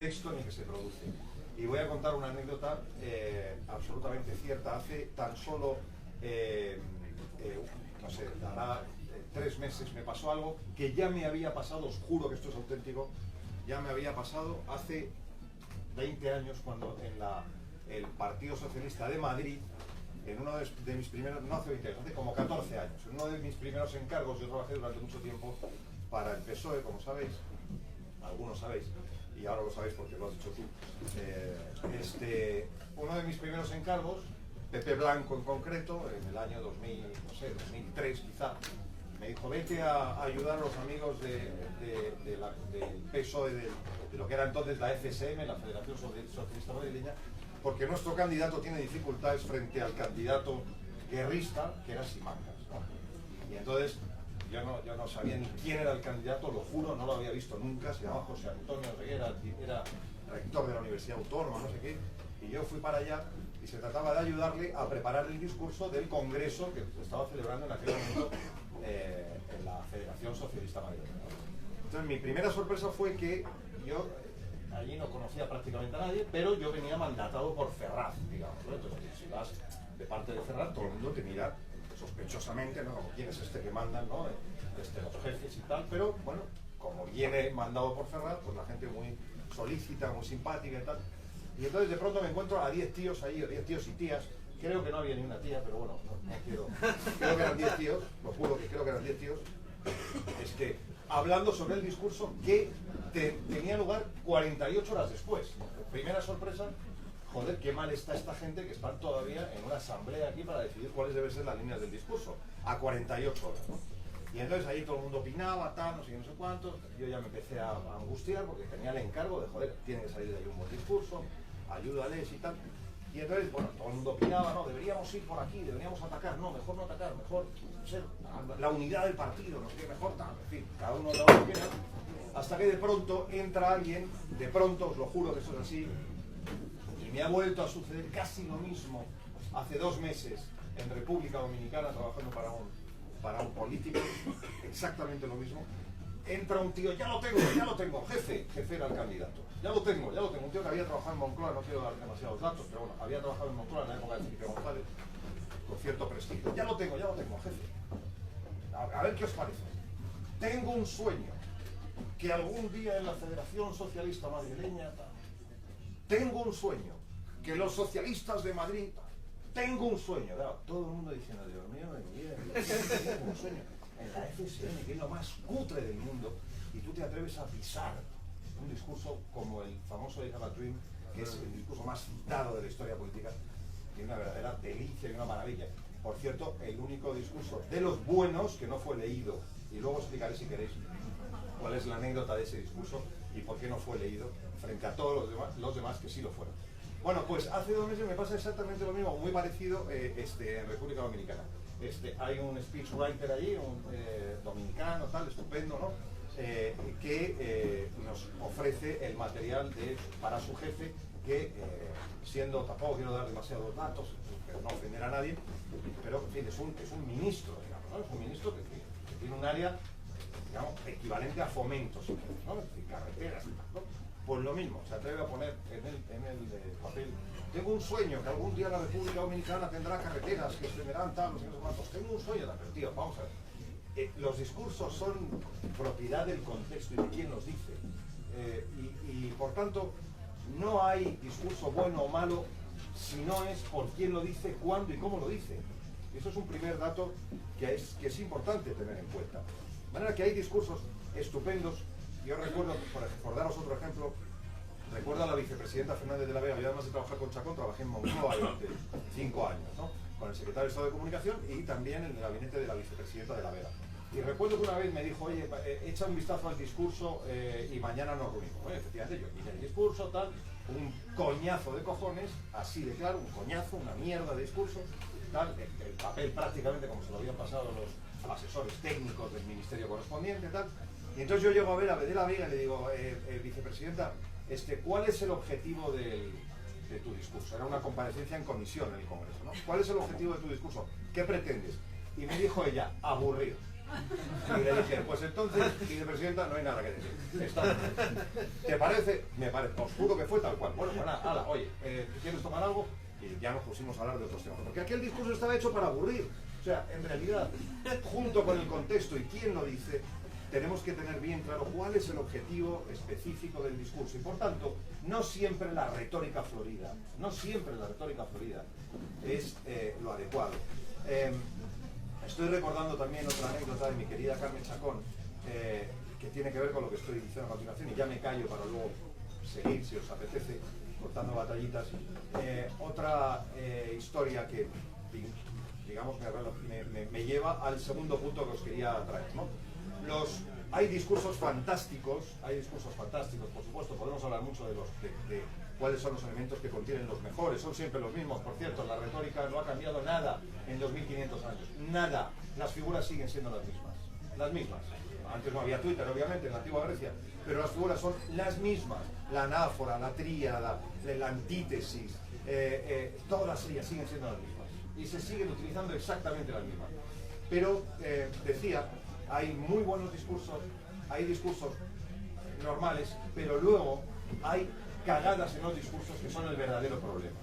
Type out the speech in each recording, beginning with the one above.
texto ni que se produce. Y voy a contar una anécdota absolutamente cierta. Hace tan solo, no sé, hará 3 meses me pasó algo que ya me había pasado, os juro que esto es auténtico, ya me había pasado hace 20 años cuando en el Partido Socialista de Madrid, en uno de mis primeros, no hace 20 años, hace como 14 años, en uno de mis primeros encargos, yo trabajé durante mucho tiempo para el PSOE, como sabéis, algunos sabéis, y ahora lo sabéis porque lo has dicho tú. Uno de mis primeros encargos, Pepe Blanco en concreto, en el año 2000, no sé, 2003 quizá, me dijo: vete a ayudar a los amigos del PSOE, de lo que era entonces la FSM, la Federación Socialista Madrileña, porque nuestro candidato tiene dificultades frente al candidato guerrista, que era Simancas, ¿no? Y entonces yo no sabía ni quién era el candidato, lo juro, no lo había visto nunca. Se llamaba José Antonio Reguera, era rector de la Universidad Autónoma, no sé qué, y yo fui para allá y se trataba de ayudarle a preparar el discurso del congreso que se estaba celebrando en aquel momento en la Federación Socialista Madrileña. Entonces mi primera sorpresa fue que yo allí no conocía prácticamente a nadie, pero yo venía mandatado por Ferraz, digamos, ¿no? Entonces si vas de parte de Ferraz, todo el mundo te mira sospechosamente, ¿no? Como quién es este que mandan, ¿no? Los jefes y tal, pero bueno, como viene mandado por Ferraz, pues la gente muy solícita, muy simpática y tal. Y entonces de pronto me encuentro a 10 tíos ahí, 10 tíos y tías. Creo que no había ni una tía, pero bueno, no quiero. Creo que eran 10 tíos, lo juro que creo que eran 10 tíos, hablando sobre el discurso que tenía lugar 48 horas después. Primera sorpresa. Joder, qué mal está esta gente que están todavía en una asamblea aquí para decidir cuáles deben ser las líneas del discurso, a 48 horas, ¿no? Y entonces ahí todo el mundo opinaba, tal, no sé qué, no sé cuántos. Yo ya me empecé a angustiar porque tenía el encargo de, joder, tiene que salir de ahí un buen discurso, ayúdales y tal. Y entonces, bueno, todo el mundo opinaba, no, deberíamos ir por aquí, deberíamos atacar, no, mejor no atacar, mejor ser la unidad del partido, no sé qué, mejor tal, en fin, cada uno da lo que quiera. Hasta que de pronto entra alguien, de pronto, os lo juro que eso es así. Me ha vuelto a suceder casi lo mismo hace 2 meses en República Dominicana trabajando para un político, exactamente lo mismo. Entra un tío, ya lo tengo, jefe era el candidato, ya lo tengo, un tío que había trabajado en Moncloa, no quiero dar demasiados datos, pero bueno, había trabajado en Moncloa en la época de Felipe González, con cierto prestigio. Ya lo tengo, jefe. A ver qué os parece. Tengo un sueño, que algún día en la Federación Socialista Madrileña, tengo un sueño, que los socialistas de Madrid, tengo un sueño. Claro, todo el mundo diciendo, Dios mío, tengo un sueño. En la FSM, que es lo más cutre del mundo, y tú te atreves a pisar un discurso como el famoso I Have a Dream, que es el discurso más citado de la historia política, que es una verdadera delicia y una maravilla. Por cierto, el único discurso de los buenos que no fue leído, y luego explicaré si queréis cuál es la anécdota de ese discurso y por qué no fue leído frente a todos los demás que sí lo fueron. Bueno, pues hace 2 meses me pasa exactamente lo mismo, muy parecido en República Dominicana. Hay un speechwriter allí, un dominicano, tal, estupendo, ¿no? Que nos ofrece el material para su jefe, que siendo, tampoco quiero dar demasiados datos, pero no ofender a nadie, pero en fin, es un ministro, digamos, ¿no? Es un ministro que tiene un área, digamos, equivalente a fomentos, ¿no? Es decir, carreteras, ¿no? Pues lo mismo, se atreve a poner en el papel: tengo un sueño, que algún día la República Dominicana tendrá carreteras que se verán tal, no sé cuántos. Tengo un sueño, pero tío, vamos a ver. Los discursos son propiedad del contexto y de quién los dice. Y por tanto, no hay discurso bueno o malo si no es por quién lo dice, cuándo y cómo lo dice. Eso es un primer dato que es importante tener en cuenta. De manera que hay discursos estupendos. Yo recuerdo, por daros otro ejemplo, recuerdo a la vicepresidenta Fernández de la Vega. Yo, además de trabajar con Chacón, trabajé en Moncloa durante 5 años, ¿no? Con el secretario de Estado de Comunicación y también en el gabinete de la vicepresidenta de la Vega. Y recuerdo que una vez me dijo: oye, echa un vistazo al discurso y mañana nos reunimos. Bueno, efectivamente, yo miré el discurso, tal, un coñazo de cojones, así de claro, un coñazo, una mierda de discurso, tal, el papel prácticamente como se lo habían pasado los asesores técnicos del ministerio correspondiente, tal. Y entonces yo llego a ver a de la Vega y le digo: vicepresidenta, ¿cuál es el objetivo de tu discurso? Era una comparecencia en comisión en el Congreso, ¿no? ¿Cuál es el objetivo de tu discurso? ¿Qué pretendes? Y me dijo ella: aburrir. Y le dije, pues entonces, vicepresidenta, no hay nada que decir. Está bien. ¿Te parece? Me parece. Os juro que fue tal cual. Bueno, pues nada, ala, oye, ¿quieres tomar algo? Y ya nos pusimos a hablar de otros temas. Porque aquel discurso estaba hecho para aburrir. O sea, en realidad, junto con el contexto y quién lo dice, tenemos que tener bien claro cuál es el objetivo específico del discurso. Y por tanto, no siempre la retórica florida, es lo adecuado. Estoy recordando también otra anécdota de mi querida Carmen Chacón, que tiene que ver con lo que estoy diciendo a continuación, y ya me callo para luego seguir, si os apetece, cortando batallitas. Otra historia que, digamos, me lleva al segundo punto que os quería traer, ¿no? Hay discursos fantásticos, por supuesto, podemos hablar mucho de cuáles son los elementos que contienen los mejores, son siempre los mismos, por cierto, la retórica no ha cambiado nada en 2500 años, nada, las figuras siguen siendo las mismas. Antes no había Twitter, obviamente, en la antigua Grecia, pero las figuras son las mismas, la anáfora, la tríada, la antítesis, todas ellas siguen siendo las mismas, y se siguen utilizando exactamente las mismas. Pero, decía, hay muy buenos discursos, hay discursos normales, pero luego hay cagadas en los discursos que son el verdadero problema.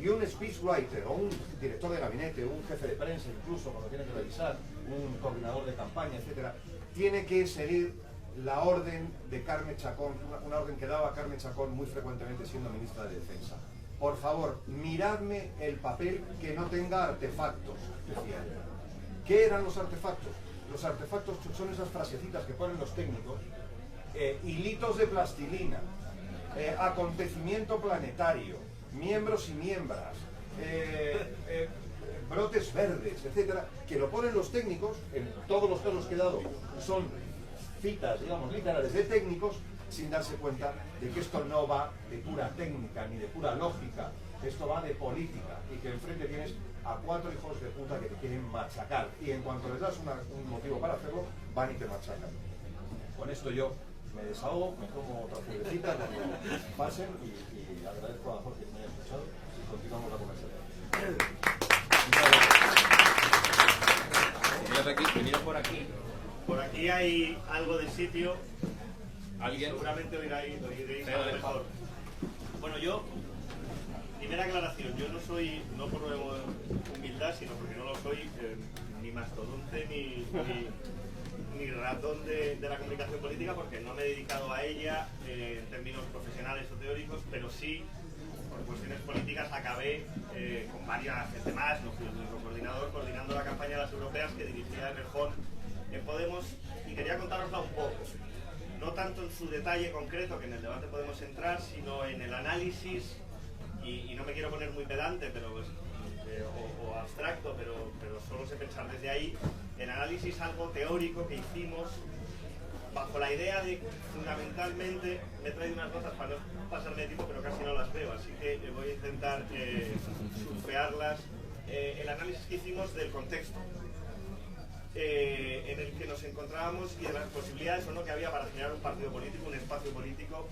Y un speechwriter o un director de gabinete, un jefe de prensa, incluso cuando tiene que revisar, un coordinador de campaña, etcétera, tiene que seguir la orden de Carmen Chacón, una orden que daba Carmen Chacón muy frecuentemente siendo ministra de Defensa. Por favor, miradme el papel que no tenga artefactos, decía ella. ¿Qué eran los artefactos? Los artefactos son esas frasecitas que ponen los técnicos, hilitos de plastilina, acontecimiento planetario, miembros y miembros, brotes verdes, etcétera, que lo ponen los técnicos, en todos los casos que he dado son citas, digamos, literales de técnicos, sin darse cuenta de que esto no va de pura técnica ni de pura lógica, esto va de política, y que enfrente tienes a 4 hijos de puta que te quieren machacar, y en cuanto les das un motivo para hacerlo, van y te machacan. Con esto yo me desahogo, me tomo otra cervecita cuando pasen, y agradezco a Jorge que me haya escuchado, y continuamos la conversación. Venid por aquí. Por aquí hay algo de sitio. ¿Alguien? Seguramente oiréis a lo mejor. Bueno, yo, primera aclaración, yo no soy, no por humildad, sino porque no lo soy, ni mastodonte ni ratón de la comunicación política, porque no me he dedicado a ella en términos profesionales o teóricos, pero sí, por cuestiones políticas, acabé con varias gente más, no fui el único coordinador, coordinando la campaña de las europeas que dirigía Errejón en Podemos, y quería contárosla un poco. No tanto en su detalle concreto, que en el debate podemos entrar, sino en el análisis, y no me quiero poner muy pedante pero o abstracto, pero solo sé pensar desde ahí, el análisis algo teórico que hicimos bajo la idea de, fundamentalmente, me he traído unas notas para no pasarme de tiempo, pero casi no las veo, así que voy a intentar surfearlas, el análisis que hicimos del contexto en el que nos encontrábamos y de las posibilidades o no que había para generar un partido político, un espacio político,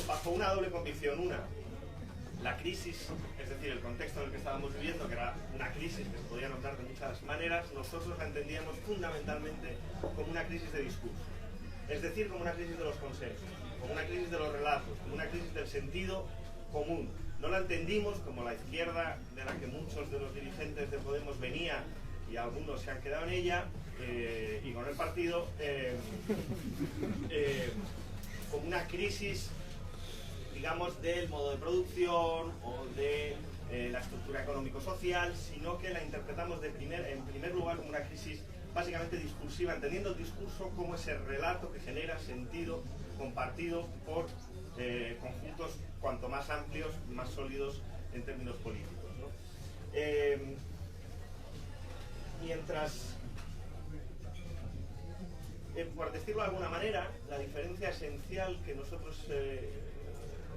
bajo una doble convicción. Una, la crisis, es decir, el contexto en el que estábamos viviendo, que era una crisis que se podía notar de muchas maneras, nosotros la entendíamos fundamentalmente como una crisis de discurso, es decir, como una crisis de los consensos, como una crisis de los relatos, como una crisis del sentido común. No la entendimos como la izquierda de la que muchos de los dirigentes de Podemos venían, y algunos se han quedado en ella, y con el partido, como una crisis, digamos, del modo de producción o de la estructura económico-social, sino que la interpretamos en primer lugar como una crisis básicamente discursiva, entendiendo el discurso como ese relato que genera sentido compartido por conjuntos cuanto más amplios, más sólidos en términos políticos, ¿no? Mientras, por decirlo de alguna manera, la diferencia esencial que nosotros,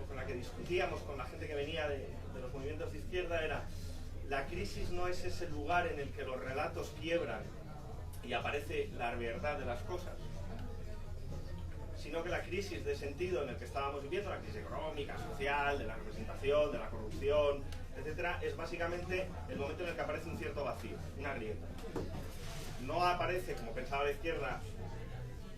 con la que discutíamos con la gente que venía de los movimientos de izquierda, era: la crisis no es ese lugar en el que los relatos quiebran y aparece la verdad de las cosas, sino que la crisis de sentido en el que estábamos viviendo, la crisis económica, social, de la representación, de la corrupción, etcétera, es básicamente el momento en el que aparece un cierto vacío, una grieta. no aparece, como pensaba la izquierda,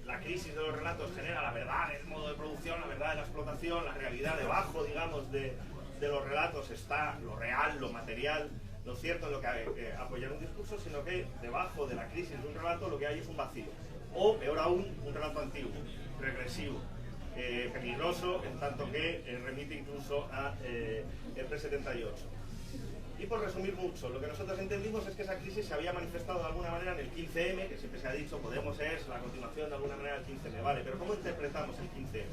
la crisis de los relatos genera la verdad del modo de producción, la verdad de la explotación, la realidad debajo, digamos, de los relatos está lo real, lo material, lo cierto en lo que apoyar un discurso, sino que debajo de la crisis de un relato lo que hay es un vacío. O, peor aún, un relato antiguo, regresivo, peligroso, en tanto que remite incluso a el pre-78. Y por resumir mucho, lo que nosotros entendimos es que esa crisis se había manifestado de alguna manera en el 15M, que siempre se ha dicho, Podemos es la continuación de alguna manera del 15M, ¿vale? Pero ¿cómo interpretamos el 15M?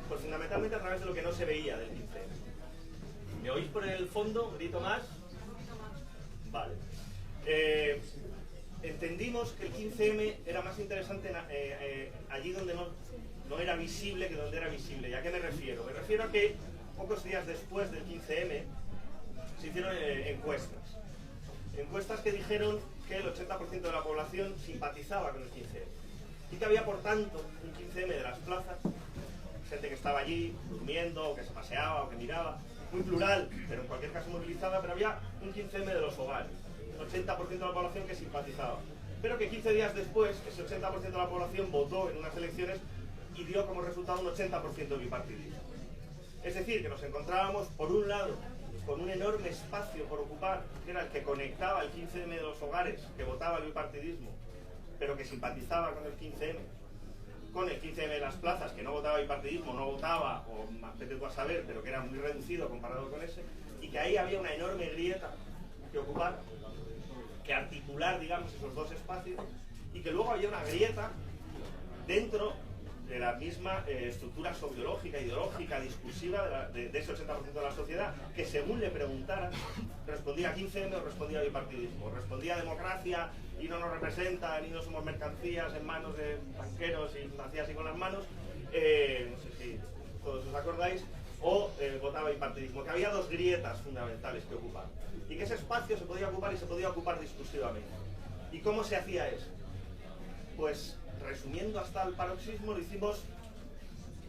Pues fundamentalmente a través de lo que no se veía del 15M. ¿Me oís por el fondo? ¿Un grito más? Vale. Entendimos que el 15M era más interesante allí donde no era visible que donde era visible. ¿Y a qué me refiero? Me refiero a que pocos días después del 15M se hicieron encuestas. Encuestas que dijeron que el 80% de la población simpatizaba con el 15M. Y que había, por tanto, un 15M de las plazas, gente que estaba allí durmiendo, o que se paseaba, o que miraba, muy plural, pero en cualquier caso movilizada, pero había un 15M de los hogares, un 80% de la población que simpatizaba. Pero que 15 días después, ese 80% de la población votó en unas elecciones y dio como resultado un 80% de bipartidismo. Es decir, que nos encontrábamos, por un lado, con un enorme espacio por ocupar, que era el que conectaba el 15M de los hogares, que votaba el bipartidismo, pero que simpatizaba con el 15M, con el 15M de las plazas, que no votaba bipartidismo, no votaba, o vete tú a saber, pero que era muy reducido comparado con ese, y que ahí había una enorme grieta que ocupar, que articular, digamos, esos dos espacios, y que luego había una grieta dentro de la misma estructura sociológica, ideológica, discursiva de ese 80% de la sociedad, que según le preguntaran, respondía a 15M o respondía a bipartidismo, respondía a democracia y no nos representan y no somos mercancías en manos de banqueros y hacía así con las manos, no sé si todos os acordáis, o votaba bipartidismo, que había dos grietas fundamentales que ocupar, y que ese espacio se podía ocupar y se podía ocupar discursivamente. ¿Y cómo se hacía eso? Pues, resumiendo hasta el paroxismo, lo hicimos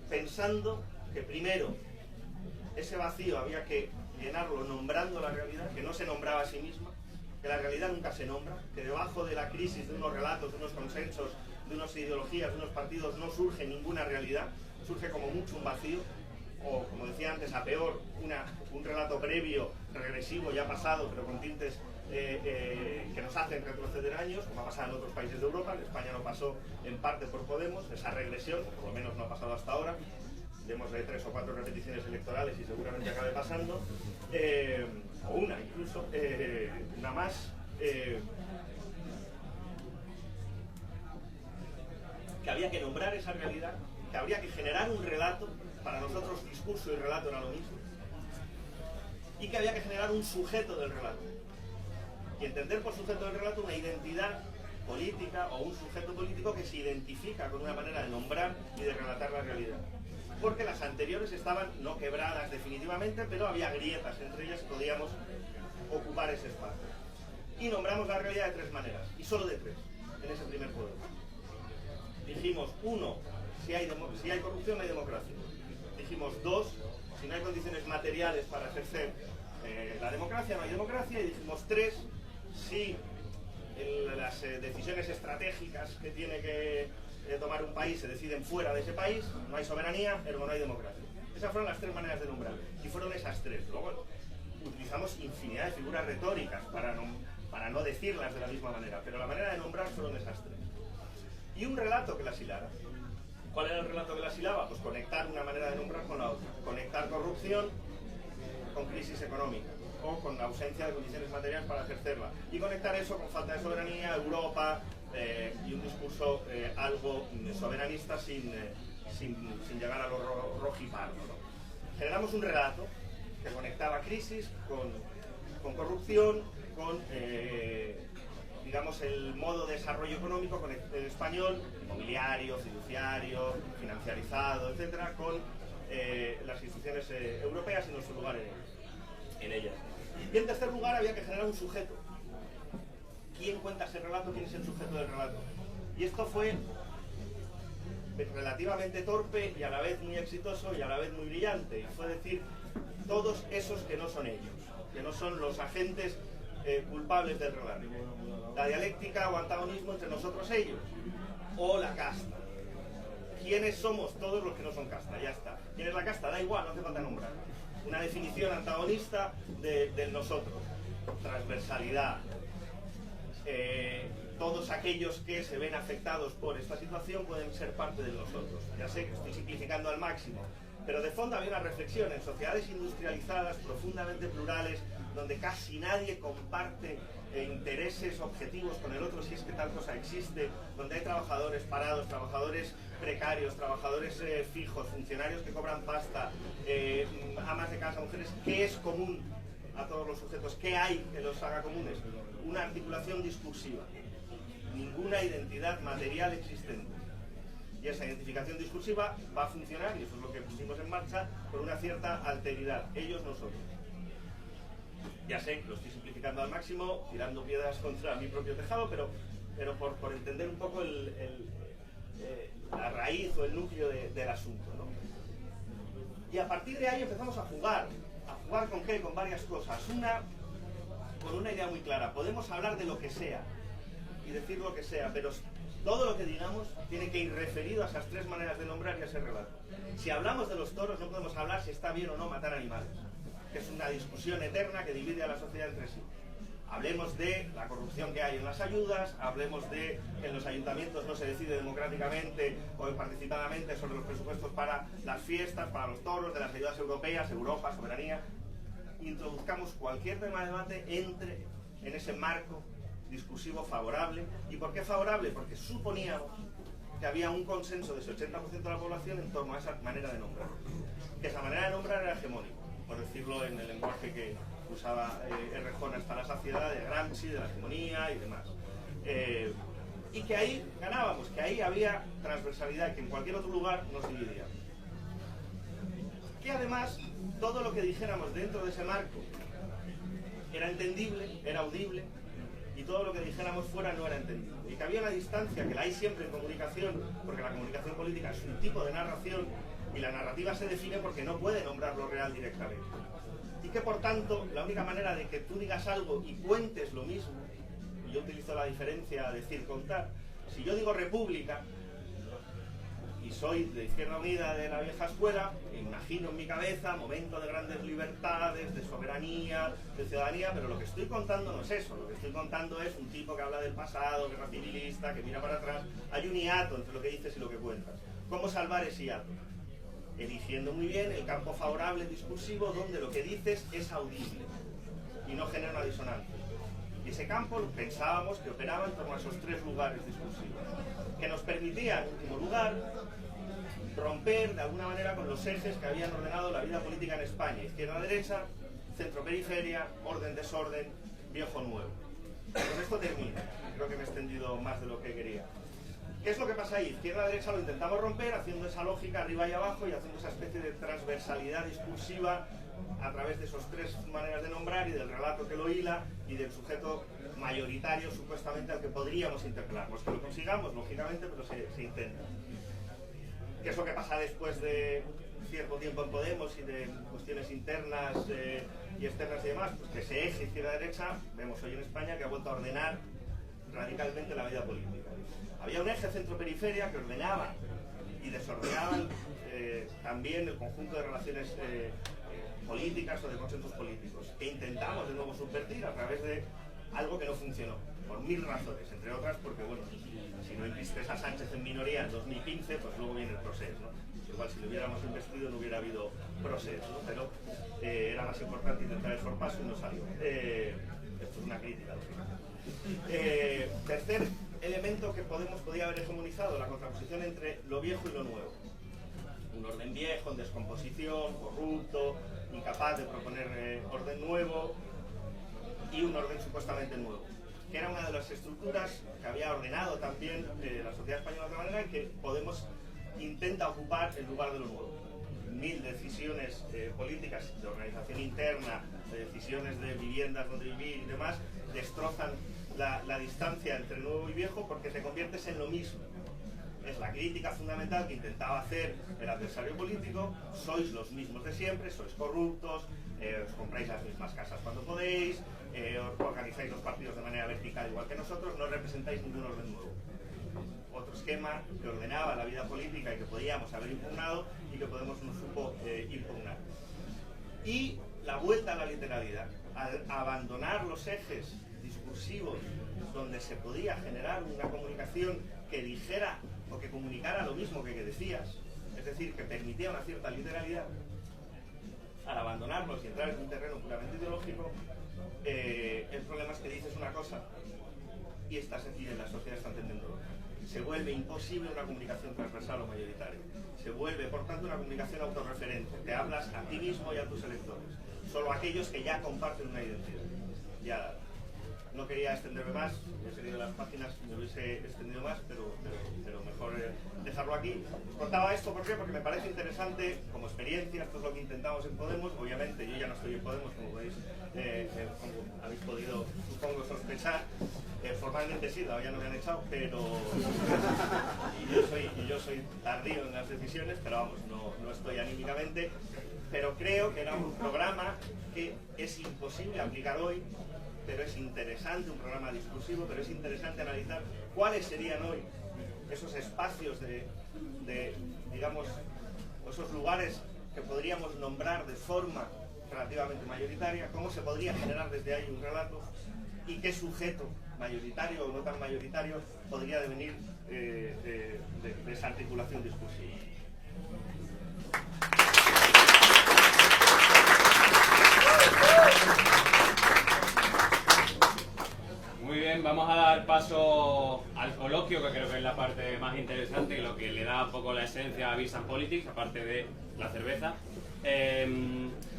pensando que primero ese vacío había que llenarlo nombrando la realidad, que no se nombraba a sí misma, que la realidad nunca se nombra, que debajo de la crisis de unos relatos, de unos consensos, de unas ideologías, de unos partidos no surge ninguna realidad, surge como mucho un vacío, o como decía antes, a peor, un relato previo, regresivo, ya pasado, pero con tintes que nos hacen retroceder años, como ha pasado en otros países de Europa. En España no pasó en parte por Podemos, esa regresión, por lo menos no ha pasado hasta ahora. Demos de 3 o 4 repeticiones electorales y seguramente acabe pasando, o una incluso, una más. Que había que nombrar esa realidad, que habría que generar un relato. Para nosotros discurso y relato era lo mismo, y que había que generar un sujeto del relato, y entender por sujeto del relato una identidad política o un sujeto político que se identifica con una manera de nombrar y de relatar la realidad, porque las anteriores estaban no quebradas definitivamente, pero había grietas entre ellas y podíamos ocupar ese espacio. Y nombramos la realidad de tres maneras, y solo de tres, en ese primer poder. Dijimos, uno, si hay corrupción no hay democracia. Dijimos, dos, si no hay condiciones materiales para ejercer la democracia, no hay democracia. Y dijimos, tres, si las decisiones estratégicas que tiene que tomar un país se deciden fuera de ese país, no hay soberanía, ergo no hay democracia. Esas fueron las tres maneras de nombrar, y fueron esas tres. Luego utilizamos infinidad de figuras retóricas para no decirlas de la misma manera, pero la manera de nombrar fueron esas tres. Y un relato que las hilara. ¿Cuál era el relato que las hilaba? Pues conectar una manera de nombrar con la otra. Conectar corrupción con crisis económica, o con la ausencia de condiciones materiales para ejercerla. Y conectar eso con falta de soberanía, Europa, y un discurso algo soberanista sin llegar a lo rojipardo, ¿no? Generamos un relato que conectaba crisis con corrupción, con digamos, el modo de desarrollo económico con el español, inmobiliario, fiduciario, financiarizado, etcétera, con las instituciones europeas y nuestro lugar en ellas. Y en tercer lugar había que generar un sujeto. ¿Quién cuenta ese relato? ¿Quién es el sujeto del relato? Y esto fue relativamente torpe y a la vez muy exitoso y a la vez muy brillante. Y fue decir, todos esos que no son ellos, que no son los agentes culpables del relato. La dialéctica o antagonismo entre nosotros ellos, o la casta. ¿Quiénes somos? Todos los que no son casta, ya está. ¿Quién es la casta? Da igual, no hace falta nombrar. Una definición antagonista del nosotros. Transversalidad. Todos aquellos que se ven afectados por esta situación pueden ser parte de nosotros. Ya sé que estoy simplificando al máximo, pero de fondo había una reflexión en sociedades industrializadas, profundamente plurales, donde casi nadie comparte intereses, objetivos con el otro, si es que tal cosa existe, donde hay trabajadores parados, trabajadores precarios, trabajadores fijos, funcionarios que cobran pasta, amas de casa, mujeres. ¿Qué es común a todos los sujetos? ¿Qué hay que los haga comunes? Una articulación discursiva, ninguna identidad material existente. Y esa identificación discursiva va a funcionar, y eso es lo que pusimos en marcha, con una cierta alteridad, ellos, nosotros. Ya sé, lo estoy simplificando al máximo, tirando piedras contra mi propio tejado, pero por entender un poco la raíz o el núcleo del asunto, ¿no? Y a partir de ahí empezamos a jugar. ¿A jugar con qué? Con varias cosas. Con una idea muy clara. Podemos hablar de lo que sea y decir lo que sea, pero todo lo que digamos tiene que ir referido a esas tres maneras de nombrar y a ese relato. Si hablamos de los toros, no podemos hablar si está bien o no matar animales, que es una discusión eterna que divide a la sociedad entre sí. Hablemos de la corrupción que hay en las ayudas, hablemos de que en los ayuntamientos no se decide democráticamente o participadamente sobre los presupuestos para las fiestas, para los toros, de las ayudas europeas, Europa, soberanía. Introduzcamos cualquier tema de debate, entre en ese marco discursivo favorable. ¿Y por qué favorable? Porque suponíamos que había un consenso de ese 80% de la población en torno a esa manera de nombrar. Que esa manera de nombrar era hegemónica, por decirlo en el lenguaje que usaba Errejón hasta la saciedad, de Gramsci, de la hegemonía y demás. Y que ahí ganábamos, que ahí había transversalidad, que en cualquier otro lugar nos dividía. Que además, todo lo que dijéramos dentro de ese marco era entendible, era audible, y todo lo que dijéramos fuera no era entendible. Y que había una distancia, que la hay siempre en comunicación, porque la comunicación política es un tipo de narración, y la narrativa se define porque no puede nombrar lo real directamente. Y que por tanto, la única manera de que tú digas algo y cuentes lo mismo, y yo utilizo la diferencia decir contar, si yo digo república, y soy de Izquierda Unida de la vieja escuela, imagino en mi cabeza momento de grandes libertades, de soberanía, de ciudadanía, pero lo que estoy contando no es eso. Lo que estoy contando es un tipo que habla del pasado, guerra civilista, que mira para atrás. Hay un hiato entre lo que dices y lo que cuentas. ¿Cómo salvar ese hiato? Eligiendo muy bien el campo favorable discursivo, donde lo que dices es audible y no genera una disonancia. Y ese campo pensábamos que operaba en torno a esos tres lugares discursivos, que nos permitían, en último lugar, romper de alguna manera con los ejes que habían ordenado la vida política en España: izquierda-derecha, centro-periferia, orden-desorden, viejo-nuevo. Con esto termino, creo que me he extendido más de lo que quería. ¿Qué es lo que pasa ahí? Izquierda-derecha lo intentamos romper haciendo esa lógica arriba y abajo y haciendo esa especie de transversalidad discursiva a través de esos tres maneras de nombrar y del relato que lo hila y del sujeto mayoritario supuestamente al que podríamos interpelar. Pues que lo consigamos, lógicamente, pero se intenta. ¿Qué es lo que pasa después de cierto tiempo en Podemos y de cuestiones internas y externas y demás? Pues que ese eje izquierda-derecha, vemos hoy en España, que ha vuelto a ordenar radicalmente la vida política. Había un eje centro-periferia que ordenaba y desordenaba también el conjunto de relaciones políticas o de consensos políticos, que intentamos de nuevo subvertir a través de algo que no funcionó, por mil razones, entre otras porque, bueno, si no investes a Sánchez en minoría en 2015, pues luego viene el proceso, ¿no? Igual si lo hubiéramos investido no hubiera habido proceso, ¿no? Pero era más importante intentar el forpaso y no salió. Esto es una crítica, lógicamente. Tercer elemento que Podemos podía haber hegemonizado: la contraposición entre lo viejo y lo nuevo. Un orden viejo, en descomposición, corrupto, incapaz de proponer orden nuevo, y un orden supuestamente nuevo, que era una de las estructuras que había ordenado también la sociedad española de otra manera, y que Podemos intenta ocupar el lugar de lo nuevo. Mil decisiones políticas de organización interna, de decisiones de viviendas donde vivir y demás, destrozan la distancia entre nuevo y viejo, porque te conviertes en lo mismo. es la crítica fundamental que intentaba hacer el adversario político: sois los mismos de siempre, sois corruptos, os compráis las mismas casas cuando podéis, os organizáis los partidos de manera vertical igual que nosotros, no representáis ningún orden nuevo. Otro esquema que ordenaba la vida política y que podíamos haber impugnado y que Podemos no supo impugnar. Y la vuelta a la literalidad, al abandonar los ejes discursivos donde se podía generar una comunicación que dijera o que comunicara lo mismo que decías, es decir, que permitía una cierta literalidad, al abandonarlos y entrar en un terreno puramente ideológico, el problema es que dices una cosa y en la sociedad está entendiendo otra. Se vuelve imposible una comunicación transversal o mayoritaria. Se vuelve, por tanto, una comunicación autorreferente. Te hablas a ti mismo y a tus electores. Solo aquellos que ya comparten una identidad. Ya no quería extenderme más. He seguido las páginas, me hubiese extendido más, pero mejor dejarlo aquí. Contaba esto, ¿por qué? Porque me parece interesante como experiencia. Esto es lo que intentamos en Podemos. Obviamente, yo ya no estoy en Podemos, como veis, como habéis podido, supongo, sospechar. Formalmente sí, todavía no me han echado, pero y yo soy tardío en las decisiones, pero vamos, no estoy anímicamente, pero creo que era un programa que es imposible aplicar hoy, pero es interesante, un programa discursivo, pero es interesante analizar cuáles serían hoy esos espacios digamos, esos lugares que podríamos nombrar de forma relativamente mayoritaria, cómo se podría generar desde ahí un relato y qué sujeto, mayoritario o no tan mayoritario, podría devenir de esa articulación discursiva. Muy bien, vamos a dar paso al coloquio, que creo que es la parte más interesante y lo que le da un poco la esencia a Beers and Politics, aparte de la cerveza.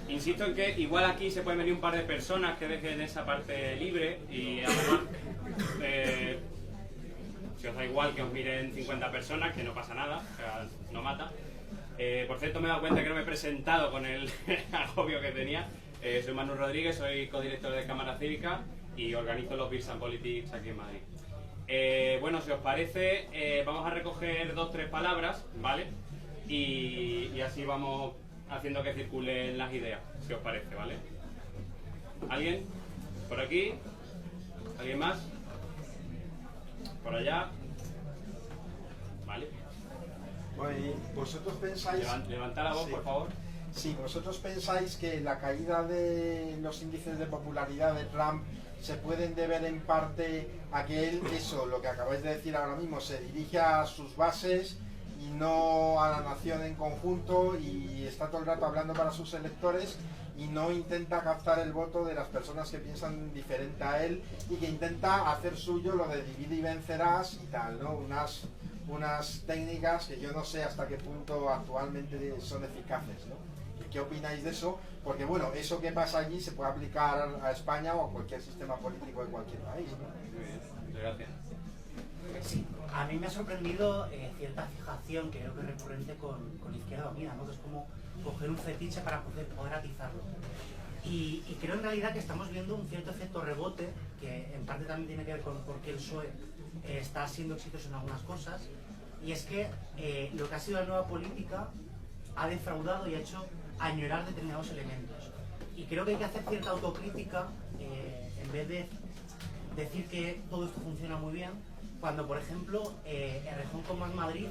Insisto en que igual aquí se pueden venir un par de personas que dejen esa parte libre y además, si os da igual que os miren 50 personas, que no pasa nada, o sea, no mata. Por cierto, me he dado cuenta que no me he presentado con el agobio que tenía. Soy Manu Rodríguez, soy codirector de Cámara Cívica y organizo los Beers and Politics aquí en Madrid. Bueno, si os parece, vamos a recoger 2 o 3 palabras, ¿vale? Y así vamos haciendo que circulen las ideas, si os parece, ¿vale? ¿Alguien? ¿Por aquí? ¿Alguien más? ¿Por allá? ¿Vale? Bueno, vosotros pensáis... Levantad la voz, sí. Por favor. Sí, vosotros pensáis que la caída de los índices de popularidad de Trump se pueden deber en parte a que él, eso, lo que acabáis de decir ahora mismo, se dirige a sus bases y no a la nación en conjunto y está todo el rato hablando para sus electores y no intenta captar el voto de las personas que piensan diferente a él y que intenta hacer suyo lo de divide y vencerás y tal, ¿no? Unas técnicas que yo no sé hasta qué punto actualmente son eficaces, ¿no? ¿Qué opináis de eso? Porque bueno, eso que pasa allí se puede aplicar a España o a cualquier sistema político de cualquier país, ¿no? Muy bien, muchas gracias. Sí, a mí me ha sorprendido cierta fijación que creo que es recurrente con Izquierda Unida, ¿no? Que es como coger un fetiche para poder atizarlo. Y creo en realidad que estamos viendo un cierto efecto rebote, que en parte también tiene que ver con por qué el PSOE está siendo exitoso en algunas cosas, y es que lo que ha sido la nueva política ha defraudado y ha hecho añorar determinados elementos. Y creo que hay que hacer cierta autocrítica en vez de decir que todo esto funciona muy bien, cuando por ejemplo Errejón con Más Madrid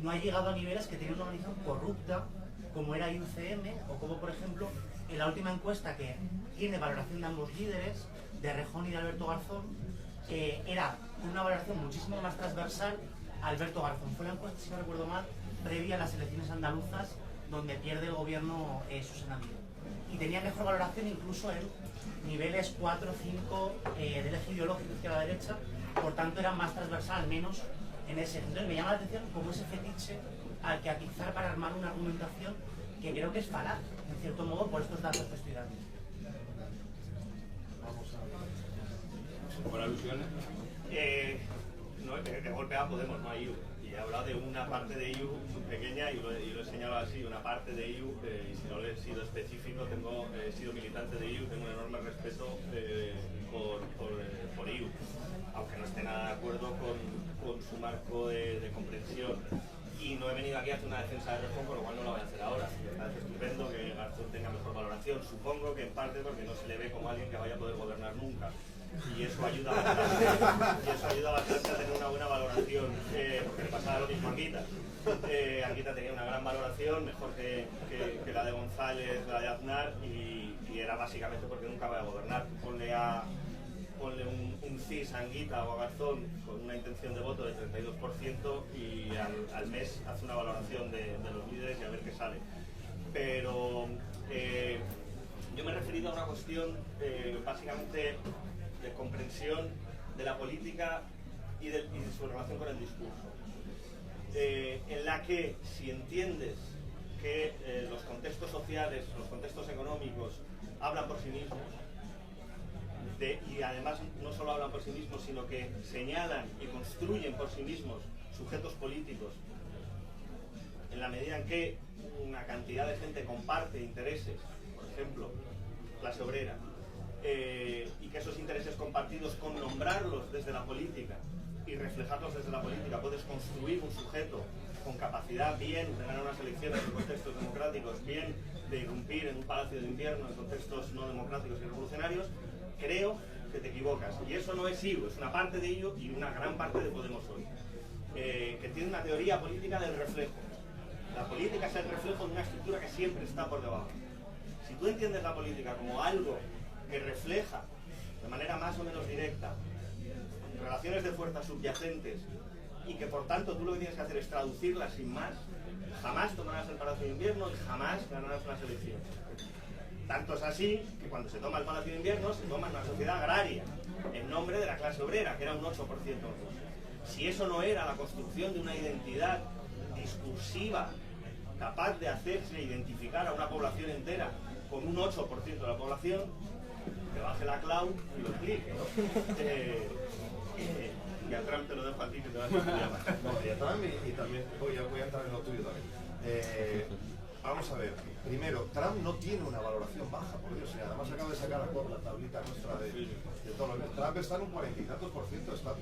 no ha llegado a niveles que tiene una organización corrupta como era IUCM, o como por ejemplo en la última encuesta que tiene valoración de ambos líderes, de Errejón y de Alberto Garzón, era una valoración muchísimo más transversal a Alberto Garzón. Fue la encuesta, si no recuerdo mal, previa a las elecciones andaluzas, donde pierde el gobierno su senador. Y tenía mejor valoración incluso en niveles 4 o 5 del eje ideológico izquierda-derecha, por tanto era más transversal, al menos en ese. Entonces me llama la atención como ese fetiche al que atizar para armar una argumentación que creo que es falaz, en cierto modo, por estos datos que estoy dando. ¿Por alusiones? No, de golpe a Podemos, no a IU. Y he hablado de una parte de IU muy pequeña y lo he señalado así, una parte de IU, y si no le he sido específico, he sido militante de IU, tengo un enorme respeto por IU, aunque no esté nada de acuerdo con su marco de comprensión. Y no he venido aquí a hacer una defensa de Rejón, con lo cual no la voy a hacer ahora. Me parece estupendo que Garzón tenga mejor valoración, supongo que en parte porque no se le ve como alguien que vaya a poder gobernar nunca. Y eso ayuda bastante a tener una buena valoración, porque le pasaba lo mismo a Anguita. Anguita tenía una gran valoración, mejor que la de González, la de Aznar, y era básicamente porque nunca va a gobernar. Ponle un CIS a Anguita o a Garzón con una intención de voto de 32% y al mes hace una valoración de los líderes y a ver qué sale. Pero yo me he referido a una cuestión básicamente de comprensión de la política y de su relación con el discurso, en la que si entiendes que los contextos sociales, los contextos económicos hablan por sí mismos, y además no solo hablan por sí mismos, sino que señalan y construyen por sí mismos sujetos políticos, en la medida en que una cantidad de gente comparte intereses, por ejemplo, clase obrera, y que esos intereses compartidos, con nombrarlos desde la política y reflejarlos desde la política, puedes construir un sujeto con capacidad bien de ganar unas elecciones en contextos democráticos, bien de irrumpir en un palacio de invierno en contextos no democráticos y revolucionarios. Creo que te equivocas, y eso no es IU, es una parte de ello y una gran parte de Podemos hoy, que tiene una teoría política del reflejo. La política es el reflejo de una estructura que siempre está por debajo. Si tú entiendes la política como algo que refleja de manera más o menos directa relaciones de fuerza subyacentes y que por tanto tú lo que tienes que hacer es traducirlas sin más, jamás tomarás el Palacio de Invierno y jamás ganarás unas elecciones. Tanto es así que cuando se toma el Palacio de Invierno se toma en una sociedad agraria, en nombre de la clase obrera, que era un 8%. Si eso no era la construcción de una identidad discursiva capaz de hacerse identificar a una población entera con un 8% de la población, que baje la cloud y lo explique, ¿no? Y a Trump te lo dejo a ti, que te vas a explicar más. No, y a Trump, y también voy a entrar en lo tuyo también. Vamos a ver, primero, Trump no tiene una valoración baja, por Dios, además acabo de sacar la tablita nuestra de todo lo que... Trump está en un 40 y tantos por ciento, está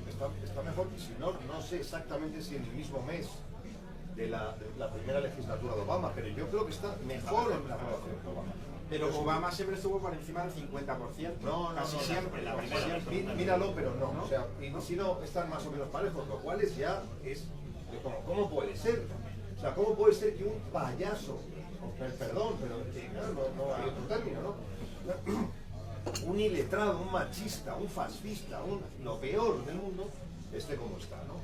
mejor, y si no, no sé exactamente si en el mismo mes de la primera legislatura de Obama, pero yo creo que está mejor en la valoración de Obama. Pero Obama siempre estuvo por encima del 50%. No, casi siempre. La primera, míralo, pero no. O sea, y si no, están más o menos parejos, lo cual es ya es... ¿Cómo puede ser? O sea, ¿cómo puede ser que un payaso, perdón, pero no hay otro término, ¿no? Un iletrado, un machista, un fascista, lo peor del mundo, esté como está, ¿no?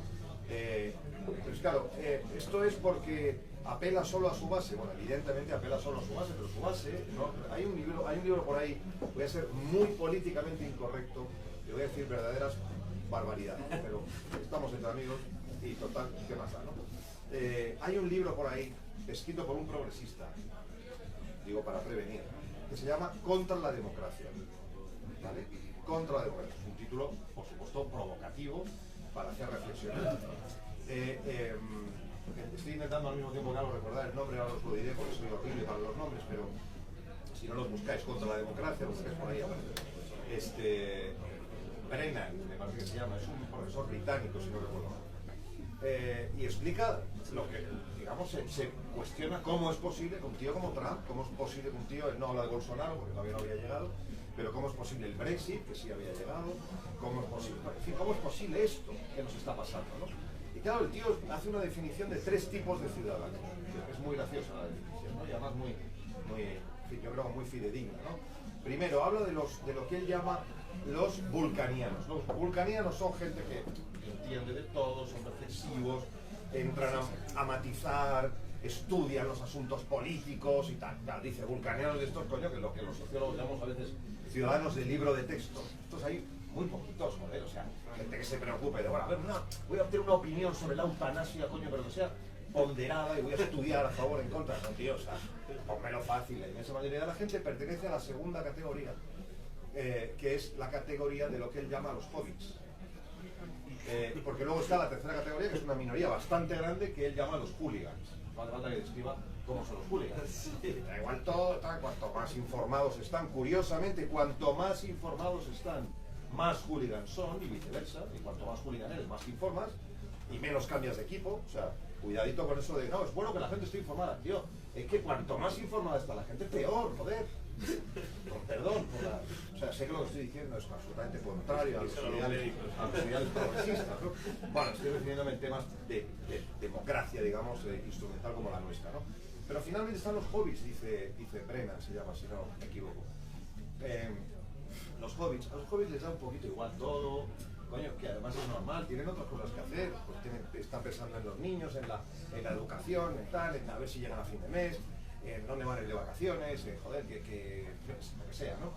Pues claro, esto es porque apela solo a su base. Bueno, evidentemente apela solo a su base, pero su base, ¿no? Hay un libro por ahí, voy a ser muy políticamente incorrecto, y voy a decir verdaderas barbaridades, pero estamos entre amigos y total, ¿qué más da, no? Hay un libro por ahí, escrito por un progresista, digo para prevenir, que se llama Contra la democracia, ¿vale? Contra la democracia. Es un título, por supuesto, provocativo para hacer reflexionar. Estoy intentando al mismo tiempo que recordar el nombre, ahora os lo diré porque soy horrible para los nombres, pero si no los buscáis, Contra la democracia, lo buscáis por ahí abajo. Brennan, me parece que se llama, es un profesor británico, si no recuerdo mal. Y explica lo que, digamos, se cuestiona cómo es posible que un tío como Trump, cómo es posible que un tío, él no habla de Bolsonaro porque todavía no había llegado, pero cómo es posible el Brexit, que sí había llegado, cómo es posible, en fin, cómo es posible esto que nos está pasando, ¿no? Y claro, el tío hace una definición de 3 tipos de ciudadanos, es muy graciosa la definición, ¿no? Y además muy, yo creo muy fidedigna, ¿no? Primero, habla de lo que él llama los vulcanianos. Los vulcanianos son gente que entiende de todo, son reflexivos, entran a matizar, estudian los asuntos políticos y tal. Claro, dice vulcanianos de estos, coño, que es lo que los sociólogos llamamos a veces ciudadanos de libro de texto. Estos hay muy poquitos, joder, o sea, gente que se preocupe de, bueno, a ver, voy a obtener una opinión sobre la eutanasia, coño, pero que sea ponderada y voy a estudiar a favor o en contra. No, tío, o sea, pónmelo fácil. La inmensa mayoría de la gente pertenece a la segunda categoría, que es la categoría de lo que él llama los hobbits. Porque luego está la tercera categoría, que es una minoría bastante grande, que él llama los hooligans. No hace falta que describa cómo son los hooligans. Da igual todo, cuanto más informados están, curiosamente, cuanto más informados están, más hooligans son, y viceversa, y cuanto más hooligan eres, más te informas, y menos cambias de equipo. O sea, cuidadito con eso de, no, es bueno que la gente esté informada. Tío, es que cuanto más informada está la gente, peor, joder. Con perdón, o sea, sé que lo que estoy diciendo es absolutamente contrario a los ideales progresistas, ¿no? Bueno, estoy refiriéndome en temas de democracia, digamos, instrumental como la nuestra, ¿no? Pero finalmente están los hobbies, dice Brennan, se llama, si no me equivoco. Los hobbies, a los hobbies les da un poquito igual todo, coño, que además es normal, tienen otras cosas que hacer, pues están pensando en los niños, en la educación, en tal, en a ver si llegan a fin de mes, en dónde van a ir de vacaciones, joder, lo que sea, ¿no?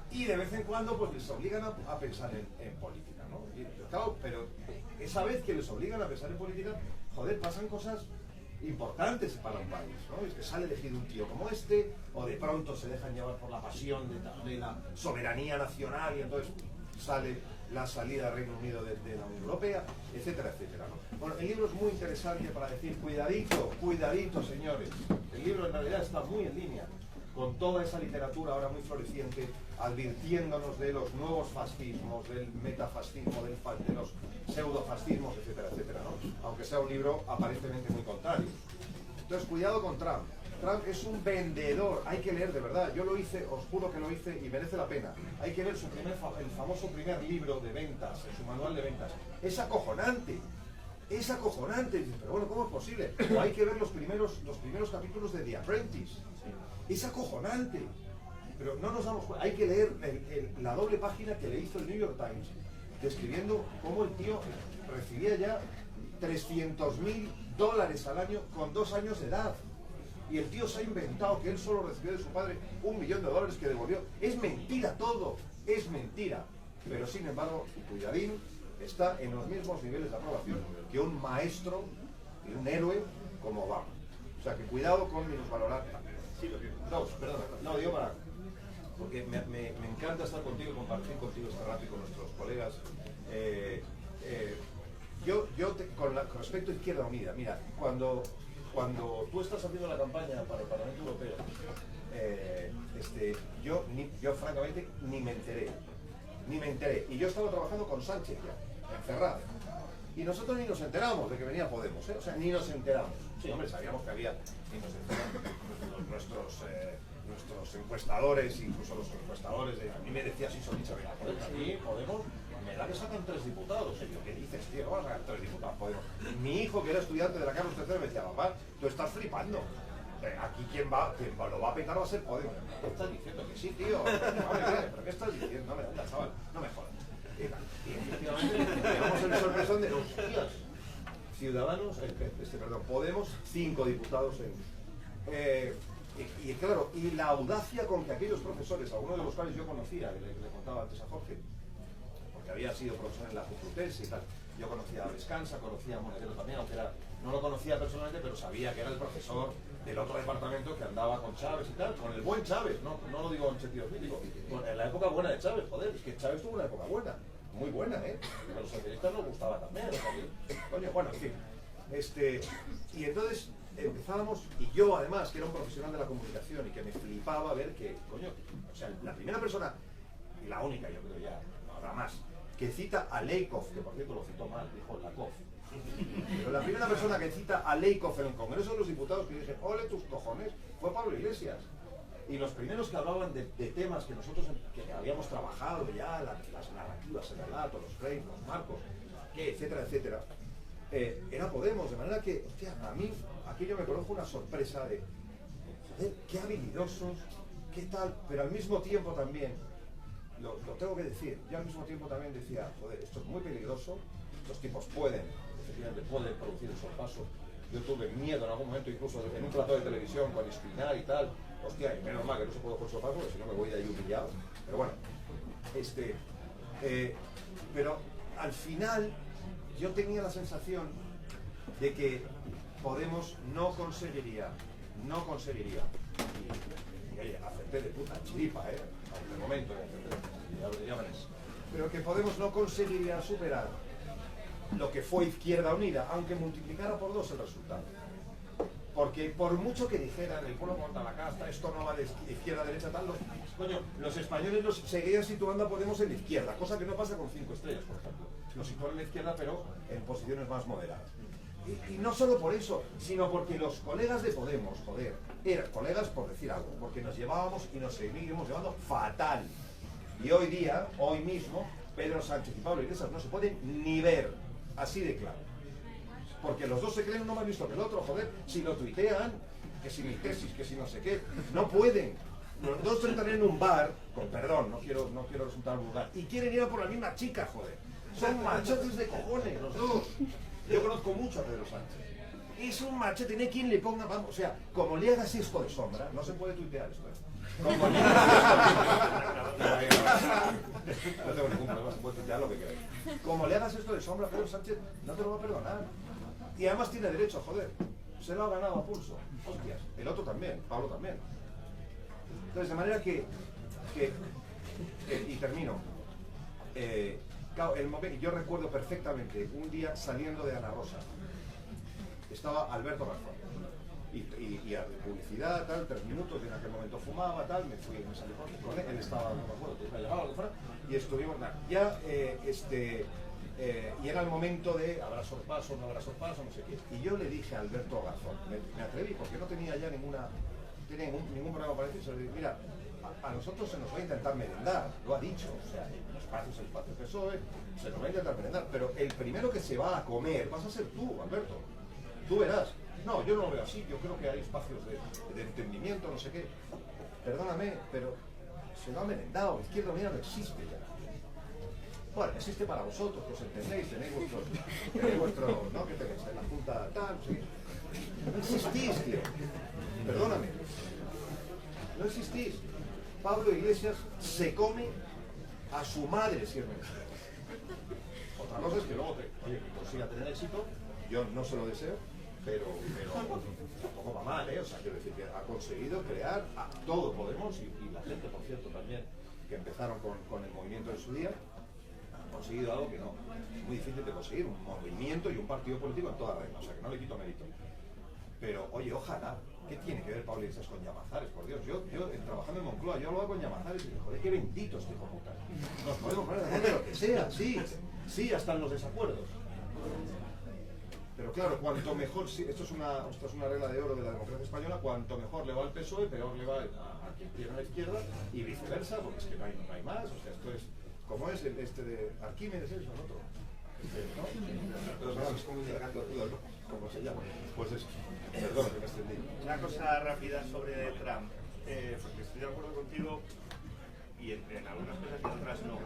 Y de vez en cuando pues les obligan a pensar en política, ¿no? Y, claro, pero esa vez que les obligan a pensar en política, joder, pasan cosas importantes para un país, ¿no? Es que sale elegido un tío como este, o de pronto se dejan llevar por la pasión de la soberanía nacional y entonces sale la salida del Reino Unido de la Unión Europea, etcétera, etcétera, ¿no? Bueno, el libro es muy interesante para decir, cuidadito, señores. El libro en realidad está muy en línea con toda esa literatura ahora muy floreciente, advirtiéndonos de los nuevos fascismos, del metafascismo, de los pseudofascismos, etcétera, etcétera, ¿no? Aunque sea un libro aparentemente muy contrario. Entonces, cuidado con Trump. Trump es un vendedor, hay que leer de verdad. Yo lo hice, os juro que lo hice y merece la pena. Hay que ver el famoso primer libro de ventas, su manual de ventas. Es acojonante. Pero bueno, ¿cómo es posible? O hay que ver los primeros capítulos de The Apprentice. Es acojonante. Pero no nos damos cuenta. Hay que leer la doble página que le hizo el New York Times, describiendo cómo el tío recibía ya $300.000 al año con 2 años de edad. Y el tío se ha inventado que él solo recibió de su padre $1 millón que devolvió. Es mentira todo, es mentira. Pero sin embargo, cuidadín, está en los mismos niveles de aprobación que un maestro y un héroe como Obama. O sea que cuidado con minusvalorar. No, digo para... Porque me encanta estar contigo y compartir contigo este rato y con nuestros colegas. Con respecto a Izquierda Unida, mira, cuando tú estás haciendo la campaña para el Parlamento Europeo, yo francamente ni me enteré. Y yo estaba trabajando con Sánchez ya, en Ferraz. Y nosotros ni nos enteramos de que venía Podemos, ¿eh? O sea, ni nos enteramos. Sí, hombre, sabíamos que había, ni nos enteramos, nuestros encuestadores, incluso los encuestadores, a mí me decía así solita, mira, a mí Podemos me da que sacan 3 diputados. Y yo, ¿qué dices, tío? ¿Cómo vas a sacar 3 diputados? Podemos. Mi hijo, que era estudiante de la Carlos III, me decía, papá, tú estás flipando. Aquí quien lo va a petar va a ser Podemos. ¿Qué estás diciendo? Que sí, tío. ¿Pero qué estás diciendo? No me da, chaval, no me jodas. Y efectivamente, llegamos el sorpresón de los tíos. Ciudadanos, Podemos, 5 diputados y claro, y la audacia con que aquellos profesores, algunos de los cuales yo conocía, le contaba antes a Jorge, porque había sido profesor en la Complutense y tal, yo conocía a Descansa, conocía a Monedero también, aunque no lo conocía personalmente, pero sabía que era el profesor del otro departamento que andaba con Chávez y tal, con el buen Chávez, no lo digo en sentido crítico, en la época buena de Chávez, joder, es que Chávez tuvo una época buena, muy buena, a los socialistas nos gustaba también, coño, bueno, en fin, y entonces empezábamos, y yo además, que era un profesional de la comunicación y que me flipaba ver que, coño, o sea, la primera persona, y la única, yo creo ya, no habrá más, que cita a Leikov, que por cierto lo citó mal, dijo Lakov, pero la primera persona que cita a Leikov en el Congreso de los Diputados, que dije, ole tus cojones, fue Pablo Iglesias. Y los primeros que hablaban de temas que nosotros que habíamos trabajado ya, las narrativas, el relato, los frames, los marcos, etcétera, etcétera, era Podemos, de manera que, hostia, a mí aquello me produjo una sorpresa de, joder, qué habilidosos, qué tal, pero al mismo tiempo también, lo tengo que decir, yo al mismo tiempo también decía, joder, esto es muy peligroso, estos tipos efectivamente pueden producir un sorpaso. Yo tuve miedo en algún momento, incluso en un plató de televisión, con Espinar y tal, hostia, y menos mal que no se puede por sorpaso, porque si no me voy de ahí humillado, pero bueno, pero al final yo tenía la sensación de que Podemos no conseguiría, y oye, acepté de puta chiripa, aunque el momento, ya veréis, pero que Podemos no conseguiría superar lo que fue Izquierda Unida, aunque multiplicara por 2 el resultado. Porque por mucho que dijeran, el pueblo contra la casta, esto no va de izquierda a derecha, tal, Coño, los españoles los seguían situando a Podemos en la izquierda, cosa que no pasa con 5 estrellas, por ejemplo. Los sitúan en la izquierda, pero en posiciones más moderadas. Y no solo por eso, sino porque los colegas de Podemos, joder, eran colegas por decir algo, porque nos llevábamos y nos seguimos llevando fatal. Y hoy día, hoy mismo, Pedro Sánchez y Pablo Iglesias no se pueden ni ver, así de claro. Porque los dos se creen uno más listo que el otro, joder, si lo tuitean, que si mi tesis, que si no sé qué, no pueden. Los dos entran en un bar, con perdón, no quiero resultar vulgar, y quieren ir a por la misma chica, joder. Son machotes de cojones, los dos. Yo conozco mucho a Pedro Sánchez. Es un machote, no hay quien le ponga, vamos, o sea, como le hagas esto de sombra, no se puede tuitear esto, ¿eh? Como le hagas esto, no tengo ningún problema, se puede tuitear lo que queráis. Como le hagas esto de sombra, Pedro Sánchez no te lo va a perdonar. Y además tiene derecho, joder. Se lo ha ganado a pulso. Hostias. El otro también, Pablo también. Entonces, de manera que y termino. Claro, yo recuerdo perfectamente un día saliendo de Ana Rosa. Estaba Alberto Garzón. Y a publicidad, tal, 3 minutos, y en aquel momento fumaba, tal, me salí con él estaba, no me acuerdo, me llamaba, lo que fuera, y estuvimos, ya, y era el momento de habrá sorpaso, no habrá sorpaso, no sé qué. Y yo le dije a Alberto Garzón, me atreví, porque no tenía ya ningún problema para decir, le dije, mira, a nosotros se nos va a intentar merendar, lo ha dicho, o sea, el espacio PSOE, se nos va a intentar merendar, pero el primero que se va a comer vas a ser tú, Alberto, tú verás. No, yo no lo veo así, yo creo que hay espacios de entendimiento, no sé qué. Perdóname, pero se lo ha merendado, Izquierda Unida no existe ya. Bueno, existe para vosotros, que os entendéis, tenéis vuestro, ¿no? ¿Qué tenéis? En la Junta tal, no sé qué. No existís, tío. Perdóname. No existís. Pablo Iglesias se come a su madre, si es menester. Otra cosa es que luego que consiga tener éxito, yo no se lo deseo, pero tampoco va mal, ¿eh? O sea, quiero decir que ha conseguido crear a todo Podemos y la gente, por cierto, también, que empezaron con el movimiento en su día, han conseguido algo que no es muy difícil de conseguir, un movimiento y un partido político en toda regla, o sea, que no le quito mérito. Pero, oye, ojalá, ¿qué tiene que ver Pablo Iglesias con Llamazares? Por Dios, yo trabajando en Moncloa, yo hablaba con Llamazares y dije, joder, qué bendito este hijo puta. Nos podemos poner de acuerdo de lo que sea, sí, hasta en los desacuerdos. Pero claro, cuanto mejor, esto es una regla de oro de la democracia española, cuanto mejor le va al PSOE, peor le va a quien tiene a la izquierda, y viceversa, porque es que no hay más, o sea, esto es, como es el de Arquímedes, ¿es o otro? Es como un gargantudo, ¿no? ¿Cómo se llama? Pues eso, perdón que me extendí. Una cosa rápida sobre Trump, porque estoy de acuerdo contigo, y en algunas cosas y en otras no.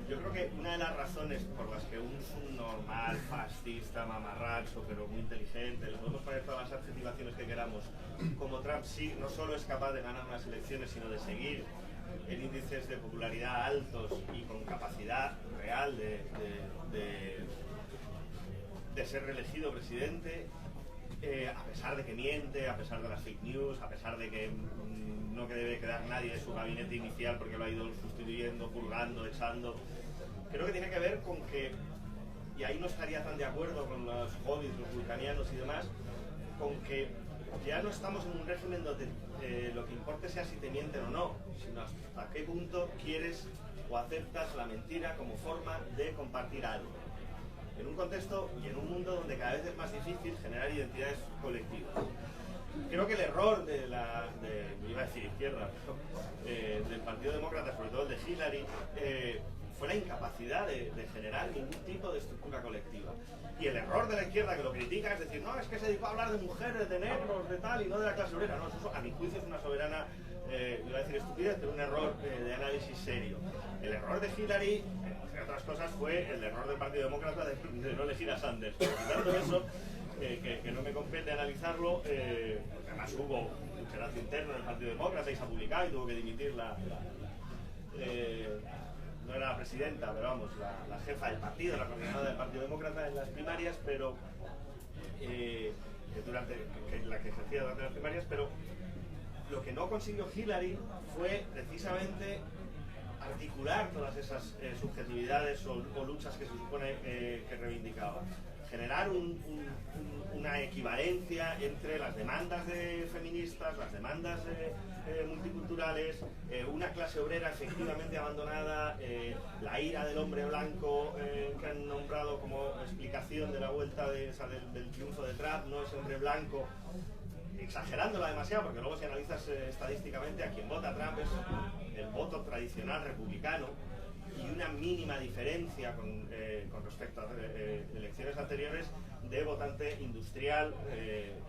Yo creo que una de las razones por las que un subnormal, fascista, mamarracho, pero muy inteligente, le podemos poner todas las adjetivaciones que queramos, como Trump sí, no solo es capaz de ganar unas elecciones, sino de seguir en índices de popularidad altos y con capacidad real de ser reelegido presidente, a pesar de que miente, a pesar de las fake news, a pesar de que no debe quedar nadie de su gabinete inicial porque lo ha ido sustituyendo, purgando, echando. Creo que tiene que ver con que, y ahí no estaría tan de acuerdo con los hobbits, los vulcanianos y demás, con que ya no estamos en un régimen donde lo que importe sea si te mienten o no, sino hasta qué punto quieres o aceptas la mentira como forma de compartir algo. En un contexto y en un mundo donde cada vez es más difícil generar identidades colectivas. Creo que el error iba a decir izquierda, del Partido Demócrata, sobre todo el de Hillary, fue la incapacidad de generar ningún tipo de estructura colectiva. Y el error de la izquierda que lo critica es decir, no, es que se dedicó a hablar de mujeres, de negros, de tal, y no de la clase obrera. No, eso a mi juicio es una soberana, iba a decir estupidez, pero un error de análisis serio. El error de Hillary, entre otras cosas, fue el error del Partido Demócrata de no elegir a Sanders. Por tanto, eso, que no me compete analizarlo, porque además hubo un debate interno en el Partido Demócrata y se ha publicado y tuvo que dimitir no era la presidenta, pero vamos, la jefa del partido, la coordinadora del Partido Demócrata en las primarias, pero la que ejercía durante las primarias, pero lo que no consiguió Hillary fue precisamente articular todas esas subjetividades o luchas que se supone que reivindicaba. generar una equivalencia entre las demandas feministas, las demandas multiculturales, una clase obrera efectivamente abandonada, la ira del hombre blanco que han nombrado como explicación de la vuelta del triunfo de Trump, no ese hombre blanco, exagerándola demasiado, porque luego si analizas estadísticamente a quien vota Trump es el voto tradicional republicano, y una mínima diferencia con respecto a elecciones anteriores de votante industrial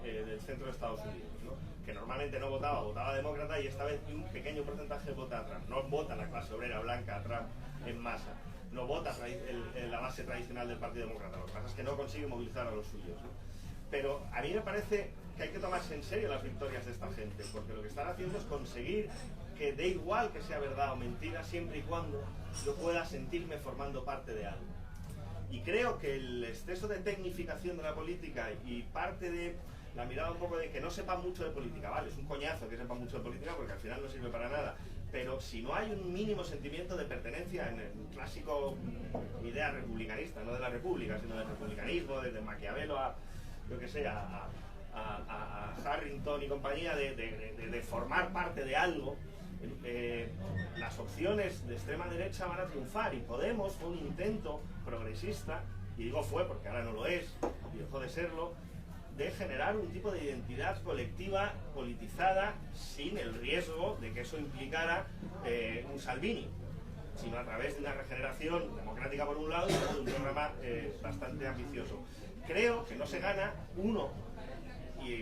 del centro de Estados Unidos, ¿no? Que normalmente no votaba demócrata, y esta vez un pequeño porcentaje vota a Trump. No vota la clase obrera blanca a Trump en masa, no vota la base tradicional del Partido Demócrata. Lo que pasa es que no consigue movilizar a los suyos, ¿no? Pero a mí me parece que hay que tomarse en serio las victorias de esta gente, porque lo que están haciendo es conseguir que dé igual que sea verdad o mentira, siempre y cuando yo pueda sentirme formando parte de algo. Y creo que el exceso de tecnificación de la política y parte de la mirada un poco de que no sepan mucho de política, vale, es un coñazo que sepan mucho de política porque al final no sirve para nada, pero si no hay un mínimo sentimiento de pertenencia en el clásico idea republicanista, no de la república, sino del republicanismo, desde Maquiavelo a, yo que sé, a Harrington y compañía, de formar parte de algo, las opciones de extrema derecha van a triunfar, y Podemos fue un intento progresista, y digo fue porque ahora no lo es, y dejó de serlo, de generar un tipo de identidad colectiva politizada sin el riesgo de que eso implicara un Salvini, sino a través de una regeneración democrática por un lado y de un programa bastante ambicioso. Creo que no se gana uno, y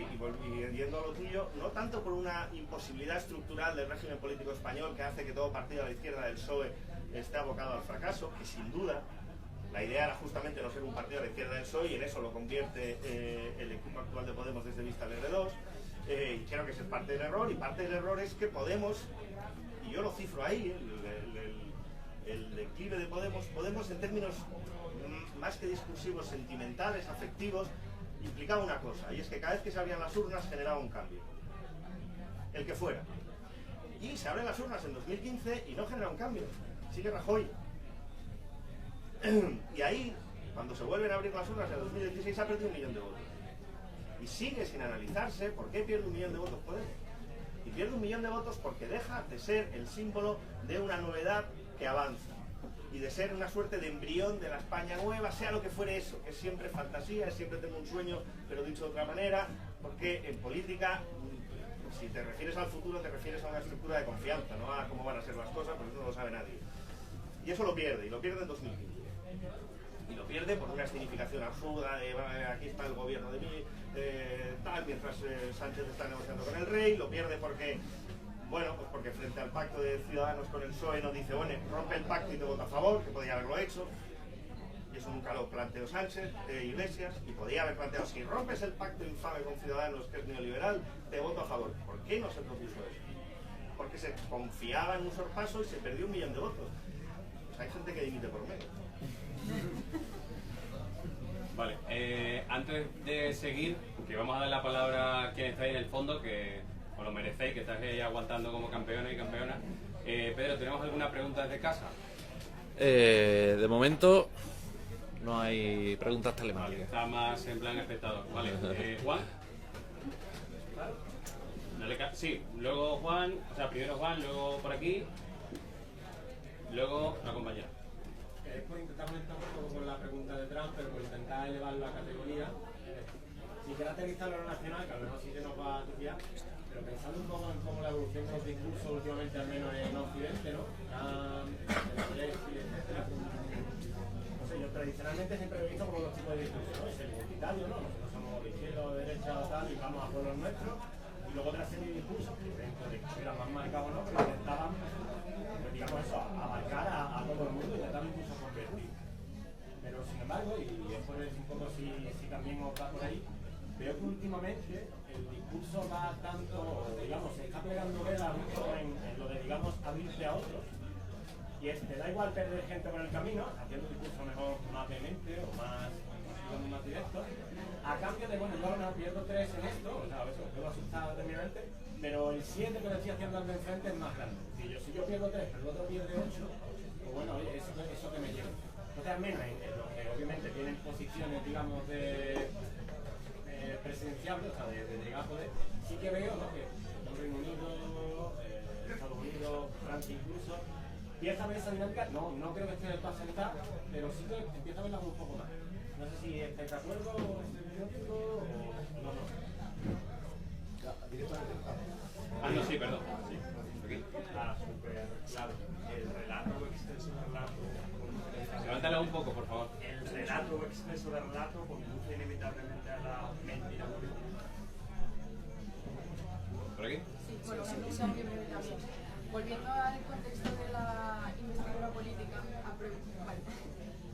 yendo a lo tuyo, no tanto por una imposibilidad estructural del régimen político español que hace que todo partido a la izquierda del PSOE esté abocado al fracaso, que sin duda la idea era justamente no ser un partido a la izquierda del PSOE, y en eso lo convierte el equipo actual de Podemos desde Vista Alegre 2, y creo que esa es parte del error, y parte del error es que Podemos, y yo lo cifro ahí, el declive de Podemos en términos más que discursivos, sentimentales, afectivos, implicaba una cosa, y es que cada vez que se abrían las urnas generaba un cambio, el que fuera. Y se abren las urnas en 2015 y no genera un cambio, sigue Rajoy. Y ahí, cuando se vuelven a abrir las urnas en 2016, ha perdido 1 millón de votos. Y sigue sin analizarse por qué pierde 1 millón de votos Podemos. Y pierde 1 millón de votos porque deja de ser el símbolo de una novedad que avanza, y de ser una suerte de embrión de la España nueva, sea lo que fuere eso, que es siempre fantasía, siempre tengo un sueño, pero dicho de otra manera, porque en política, si te refieres al futuro, te refieres a una estructura de confianza, no a cómo van a ser las cosas, porque eso no lo sabe nadie. Y eso lo pierde, y lo pierde en 2015. Y lo pierde por una escenificación absurda de aquí está el gobierno de mí, tal, mientras Sánchez está negociando con el rey. Lo pierde porque, bueno, pues porque frente al pacto de Ciudadanos con el PSOE nos dice, bueno, rompe el pacto y te vota a favor, que podía haberlo hecho. Y eso nunca lo planteó Sánchez, Iglesias, y podía haber planteado, si rompes el pacto infame con Ciudadanos, que es neoliberal, te voto a favor. ¿Por qué no se propuso eso? Porque se confiaba en un sorpaso y se perdió 1 millón de votos. Pues hay gente que dimite por menos. Vale, antes de seguir, que vamos a dar la palabra a quien está ahí en el fondo, que os lo merecéis, que estáis ahí aguantando como campeones y campeonas. Pedro, ¿tenemos alguna pregunta desde casa? De momento no hay preguntas telemáticas. Vale, está más en plan espectador. Vale, Juan. Sí, luego Juan, o sea, primero Juan, luego por aquí, luego la compañera. Es por intentar conectar un poco con la pregunta de Trump, pero por intentar elevar la categoría. Si quieres aterrizar lo nacional, que a lo mejor sí que nos va a desviar, pero pensando un poco en cómo la evolución de los discursos últimamente, al menos en Occidente, ¿no? No sé, yo tradicionalmente siempre he visto como dos tipos de discursos, ¿no? Es el identitario, ¿no? Nosotros somos de izquierda o de derecha o tal, y vamos a pueblos nuestros, y luego otra serie de discursos, que dentro de que eran más marcados o no, pero intentaban, pues, digamos eso, abarcar a todo el mundo, y intentaban incluso convertir. Pero sin embargo, y es por eso un poco si también os va por ahí, veo que últimamente el discurso va tanto, digamos, se está pegando vela mucho en lo de, digamos, abrirse a otros. Y te da igual perder gente por el camino, haciendo un discurso mejor más vehemente o más, digamos, más directo, a cambio de, bueno, yo a lo mejor pierdo 3 en esto, o sea, a veces me puedo asustar terminante, pero el 7 que le estoy haciendo al de enfrente es más grande. Si yo pierdo 3, pero el otro pierde 8, pues bueno, oye, eso que me llevo. Entonces, al menos en lo que obviamente tienen posición opciones, digamos, de presidenciables, o sea, de llegar a poder, sí que veo, ¿no?, que el Reino Unido, Estados Unidos, Francia incluso, empieza a ver esa dinámica. No creo que esté en el pase sentar, pero sí que empieza a verla un poco más. No sé si estáis de acuerdo o no. Directamente. No, sí, perdón. Sí. Aquí. Súper claro. El relato o exceso de relato. Levántala un poco, por favor. El relato o exceso de relato conduce inevitablemente a la mentira política. ¿Por aquí? Sí, bueno, una pregunta muy breve también. Volviendo al contexto de la investidura política,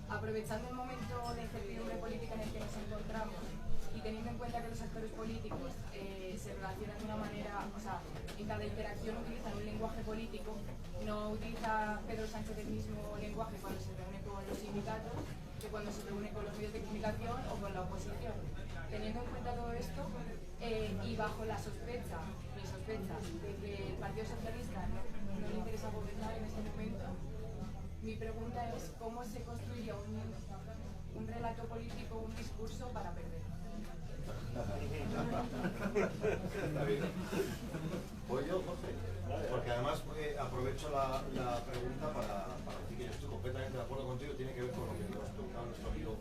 aprovechando el momento de incertidumbre política en el que nos encontramos y teniendo en cuenta que los actores políticos se relacionan de una manera, o sea, en cada interacción utilizan un lenguaje político, no utiliza Pedro Sánchez el mismo lenguaje cuando se reúne con los sindicatos que cuando se reúne con los medios de comunicación o con la oposición. Teniendo en cuenta todo esto y bajo la sospecha, mi sospecha, de que el Partido Socialista no le interesa gobernar en este momento, mi pregunta es cómo se construiría un relato político, un discurso para perder. Está bien. Voy yo, Jorge. Porque además aprovecho la pregunta para decir que yo estoy completamente de acuerdo contigo. Tiene que ver con lo que nos preguntaba nuestro amigo,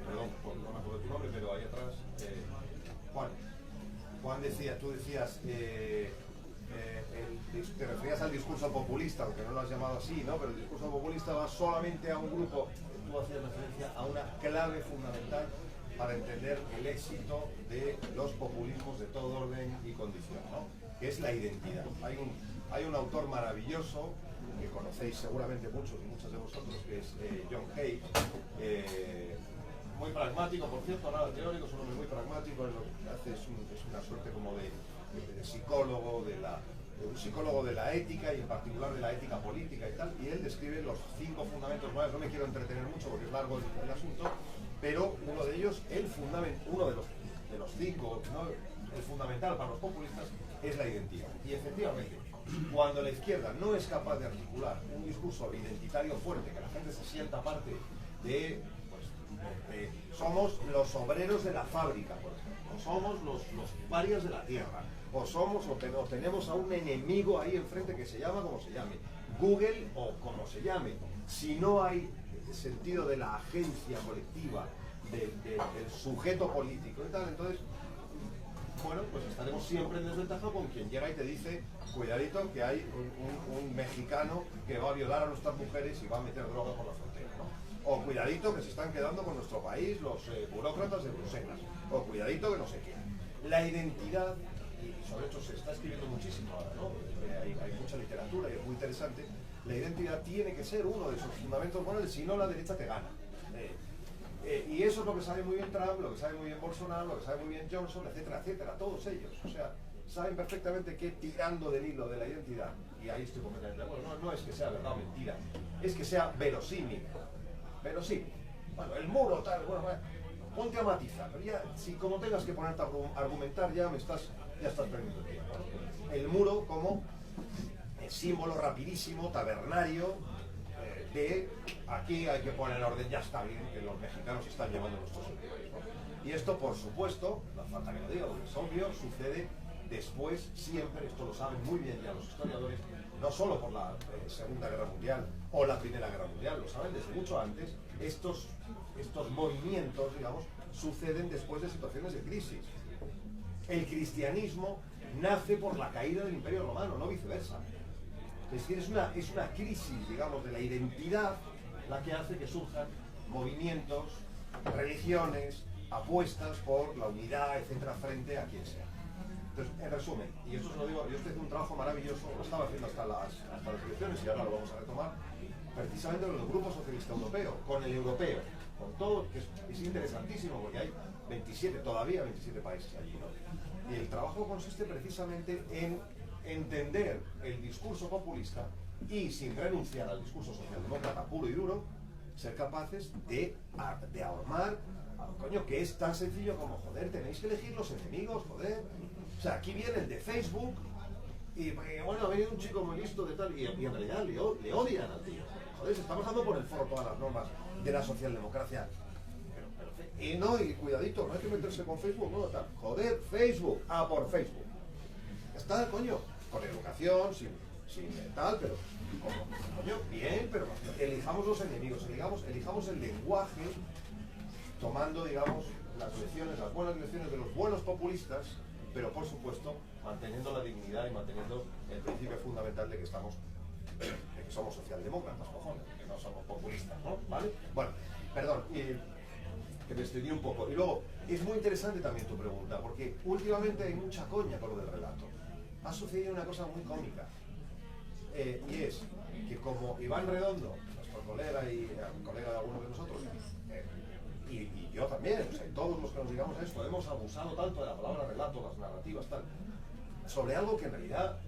perdón, no me acuerdo tu nombre, pero ahí atrás, Juan. Juan decía, tú decías, te referías al discurso populista, aunque no lo has llamado así, ¿no? Pero el discurso populista va solamente a un grupo, tú hacías referencia a una clave fundamental para entender el éxito de los populismos de todo orden y condición, ¿no? Que es la identidad. Hay un autor maravilloso, que conocéis seguramente muchos y muchas de vosotros, que es John Hay, muy pragmático, por cierto, nada teórico, es un hombre muy pragmático, lo que hace es una suerte como de psicólogo, un psicólogo de la ética y en particular de la ética política y tal, y él describe los 5 fundamentos morales. No me quiero entretener mucho porque es largo el asunto, pero uno de ellos, uno de los 5, ¿no?, el fundamental para los populistas es la identidad. Y efectivamente, cuando la izquierda no es capaz de articular un discurso identitario fuerte, que la gente se sienta parte de, somos los obreros de la fábrica, por ejemplo, o somos los parias de la tierra, o tenemos a un enemigo ahí enfrente que se llama como se llame, Google o como se llame. Si no hay sentido de la agencia colectiva, del sujeto político y tal, entonces, bueno, pues estaremos siempre en desventaja con quien llega y te dice, cuidadito que hay un mexicano que va a violar a nuestras mujeres y va a meter droga por la frontera, ¿no? O cuidadito que se están quedando con nuestro país los burócratas de Bruselas, o cuidadito que no sé qué. La identidad, y sobre esto se está escribiendo muchísimo ahora, ¿no? Hay mucha literatura y es muy interesante. La identidad tiene que ser uno de esos fundamentos morales, si no la derecha te gana. Y eso es lo que sabe muy bien Trump, lo que sabe muy bien Bolsonaro, lo que sabe muy bien Johnson, etcétera, etcétera, todos ellos. O sea, saben perfectamente que tirando del hilo de la identidad, y ahí estoy completamente de acuerdo, no es que sea verdad o mentira, es que sea verosímil. Verosímil. Bueno, el muro tal, bueno, ponte a matizar, pero ya, si como tengas que ponerte a argumentar, ya estás perdiendo tiempo. El muro como símbolo rapidísimo, tabernario, de aquí hay que poner orden, ya está bien, que los mexicanos están llevando nuestros servidores, ¿no? Y esto, por supuesto, no falta que lo diga, porque es obvio, sucede después, siempre, esto lo saben muy bien ya los historiadores, no solo por la Segunda Guerra Mundial o la Primera Guerra Mundial, lo saben desde mucho antes, estos movimientos, digamos, suceden después de situaciones de crisis. El cristianismo nace por la caída del Imperio Romano, no viceversa. Es decir, es una crisis, digamos, de la identidad la que hace que surjan movimientos, religiones, apuestas por la unidad, etcétera, frente a quien sea. Entonces, en resumen, y esto os lo digo, yo estoy haciendo un trabajo maravilloso, lo estaba haciendo hasta las elecciones y ahora lo vamos a retomar, precisamente con el Grupo Socialista Europeo, con el europeo, con todo, que es interesantísimo porque hay todavía 27 países allí, ¿no? Y el trabajo consiste precisamente en entender el discurso populista y, sin renunciar al discurso socialdemócrata puro y duro, ser capaces de ahormar, coño, que es tan sencillo como, joder, tenéis que elegir los enemigos, joder. O sea, aquí viene el de Facebook y, bueno, ha venido un chico muy listo de tal, y en realidad le odian al tío. Joder, se está bajando por el foro todas las normas de la socialdemocracia. Pero Y no, y cuidadito, no hay que meterse con Facebook, no, tal. Joder, Facebook, a por Facebook. Está, coño, con educación, sin tal, pero coño, bien, pero elijamos los enemigos, elijamos el lenguaje, tomando, digamos, las lecciones, las buenas lecciones de los buenos populistas, pero por supuesto manteniendo la dignidad y manteniendo el principio fundamental de que somos socialdemócratas, cojones, que no somos populistas, ¿no? ¿Vale? Bueno, perdón, que me extendí un poco. Y luego, es muy interesante también tu pregunta, porque últimamente hay mucha coña con lo del relato. Ha sucedido una cosa muy cómica, y es que como Iván Redondo, nuestro colega y colega de algunos de nosotros, y yo también, o sea, todos los que nos digamos esto, hemos abusado tanto de la palabra relato, las narrativas, tal, sobre algo que en realidad,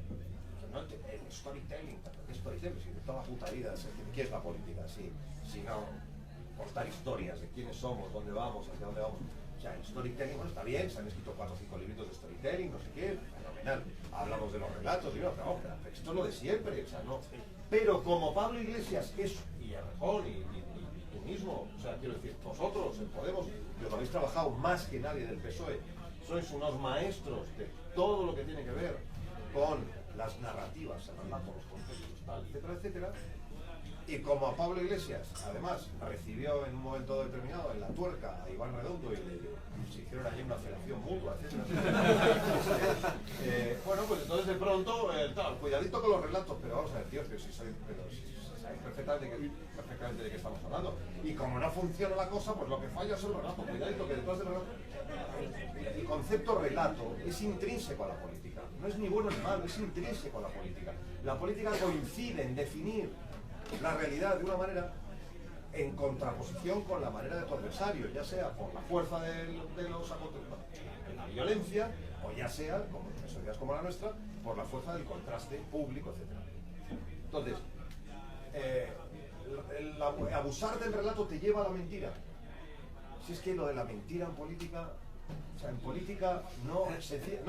no, el storytelling, ¿qué storytelling? Si toda la puta vida, ¿qué es la política? Si no, contar historias de quiénes somos, dónde vamos, hacia dónde vamos. O sea, el storytelling, bueno, está bien, se han escrito 4 o 5 libritos de storytelling, no sé qué, fenomenal. Hablamos de los relatos, digo, pero esto es lo de siempre, o sea, no. Pero como Pablo Iglesias es, y Errejón, y tú mismo, o sea, quiero decir, vosotros en Podemos, que os habéis trabajado más que nadie del PSOE, sois unos maestros de todo lo que tiene que ver con las narrativas, el relato, los contextos, tal, etcétera, etcétera. Y como a Pablo Iglesias, además, recibió en un momento determinado en la tuerca a Iván Redondo y se hicieron allí una federación mutua, etcétera. Bueno, pues entonces de pronto, tal, cuidadito con los relatos, pero vamos a ver, tío, pero si sabéis perfectamente de qué estamos hablando. Y como no funciona la cosa, pues lo que falla es el relato. Cuidadito que detrás del relato, el concepto relato es intrínseco a la política. No es ni bueno ni malo, es intrínseco a la política. La política coincide en definir la realidad de una manera en contraposición con la manera de tu adversario, ya sea por la fuerza de los acontecimientos, la violencia, o ya sea, como en sociedades como la nuestra, por la fuerza del contraste público, etc. Entonces, abusar del relato te lleva a la mentira. Si es que lo de la mentira en política, o sea, en política no,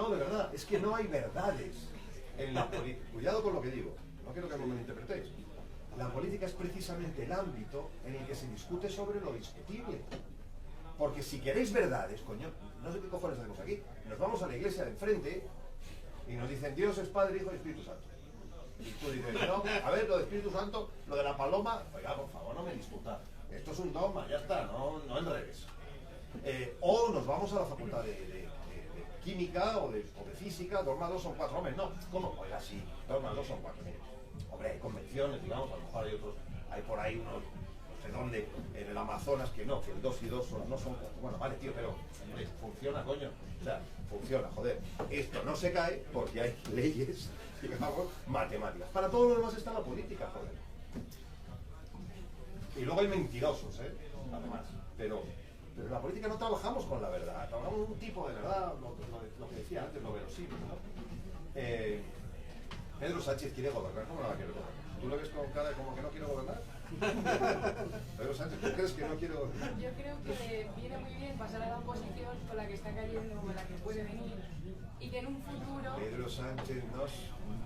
de verdad, es que no hay verdades en la política. Cuidado con lo que digo, no quiero que me malinterpretéis. La política es precisamente el ámbito en el que se discute sobre lo discutible. Porque si queréis verdades, coño, no sé qué cojones hacemos aquí. Nos vamos a la iglesia de enfrente y nos dicen Dios es Padre, Hijo y Espíritu Santo. Y tú dices, no, a ver, lo de Espíritu Santo, lo de la paloma, oiga, por favor, no me discuta. Esto es un dogma, ya está, no enredes. O nos vamos a la facultad de química o de física, 2 más 2 son 4. Hombre, no, ¿cómo? Oiga, sí, 2 más 2 son 4. Mire. Hombre, hay convenciones, digamos, a lo mejor hay otros, hay por ahí unos, no sé dónde, en el Amazonas, que no, que el 2 y 2 no son 4. Bueno, vale, tío, pero hombre, funciona, coño. O sea, funciona, joder. Esto no se cae porque hay leyes, digamos, matemáticas. Para todo lo demás está la política, joder. Y luego hay mentirosos, además. Pero en la política no trabajamos con la verdad, trabajamos con un tipo de verdad, lo que decía antes, lo verosímil, ¿no? Pedro Sánchez quiere gobernar, ¿cómo no la quiere gobernar? ¿Tú lo ves con cara de como que no quiere gobernar? Pedro Sánchez, ¿tú crees que no quiere gobernar? Yo creo que viene muy bien pasar a la oposición con la que está cayendo, con la que puede venir, y que en un futuro... Pedro Sánchez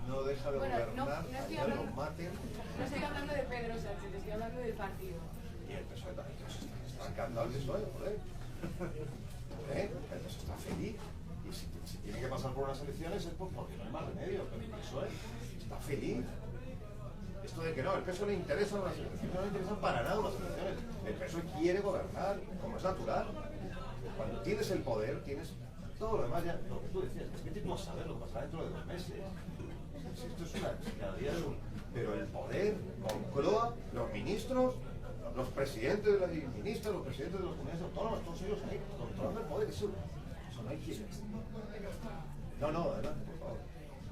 no deja de gobernar, no estoy hablando, lo maten. No estoy hablando de Pedro Sánchez, estoy hablando del partido. Y el PSOE también, está encantado el PSOE, joder. El PSOE está feliz. Y si tiene que pasar por unas elecciones es porque no hay más remedio, pero el PSOE está feliz. Esto de que no, el PSOE le interesan las elecciones, no le interesan para nada las elecciones. El PSOE quiere gobernar, como es natural. Cuando tienes el poder, tienes todo lo demás ya, lo que tú decías, es que tú vas a saber lo que pasará dentro de 2 meses. Si esto es cada día es un... Pero el poder, Moncloa, los ministros, los presidentes de las ministras, los presidentes de las comunidades autónomas, todos ellos ahí controlando el poder, eso no hay quien. No, adelante, por favor.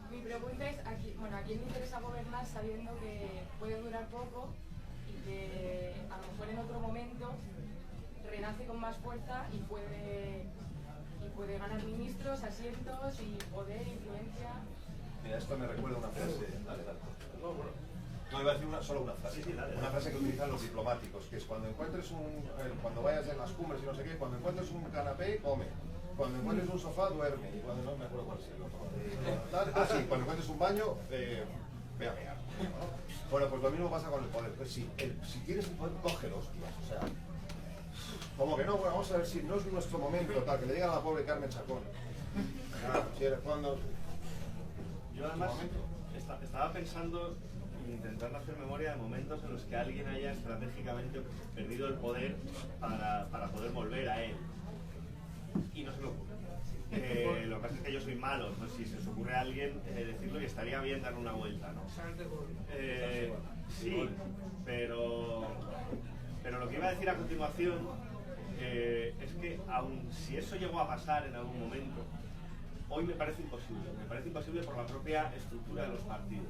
Mi pregunta es, ¿a quién le interesa gobernar sabiendo que puede durar poco y que a lo mejor en otro momento renace con más fuerza y puede ganar ministros, asientos y poder, influencia? Mira, esto me recuerda una frase. Dale. No, iba a decir solo una frase. Una frase que utilizan los diplomáticos, que es cuando encuentres cuando vayas en las cumbres y no sé qué, cuando encuentres un canapé, come. Cuando encuentres un sofá, duerme. Y cuando no me acuerdo cuál es el otro. Sí, cuando encuentres un baño, ve a mear. Bueno, pues lo mismo pasa con el poder. Pues si tienes el poder, cógelo, hostias. O sea, Como que no, bueno, vamos a ver si no es nuestro momento, tal, que le digan a la pobre Carmen Chacón. Claro, si eres cuando... Yo además estaba pensando, intentando hacer memoria de momentos en los que alguien haya estratégicamente perdido el poder para poder volver a él. Y no se me ocurre. Lo que pasa es que yo soy malo, ¿no? Si se os ocurre a alguien decirlo, que estaría bien dar una vuelta, ¿no? Sí, pero lo que iba a decir a continuación es que aun si eso llegó a pasar en algún momento, hoy me parece imposible por la propia estructura de los partidos.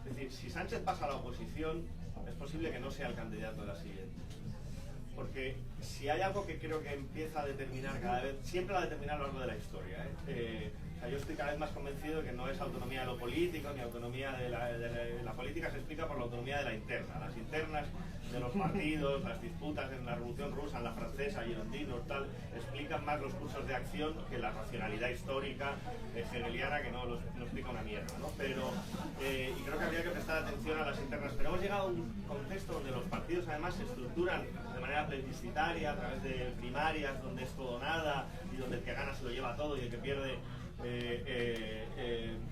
Es decir, si Sánchez pasa a la oposición, es posible que no sea el candidato de la siguiente. Porque si hay algo que creo que empieza a determinar cada vez, siempre la determina a lo largo de la historia, o sea, yo estoy cada vez más convencido de que no es autonomía de lo político, ni autonomía de la política se explica por la autonomía de la interna. Las internas de los partidos, las disputas en la Revolución Rusa, en la Francesa, girondinos, tal, explican más los cursos de acción que la racionalidad histórica hegeliana, que no explica una mierda, ¿no? Pero, y creo que habría que prestar atención a las internas. Pero hemos llegado a un contexto donde los partidos además se estructuran de manera plebiscitaria, a través de primarias, donde es todo nada, y donde el que gana se lo lleva todo y el que pierde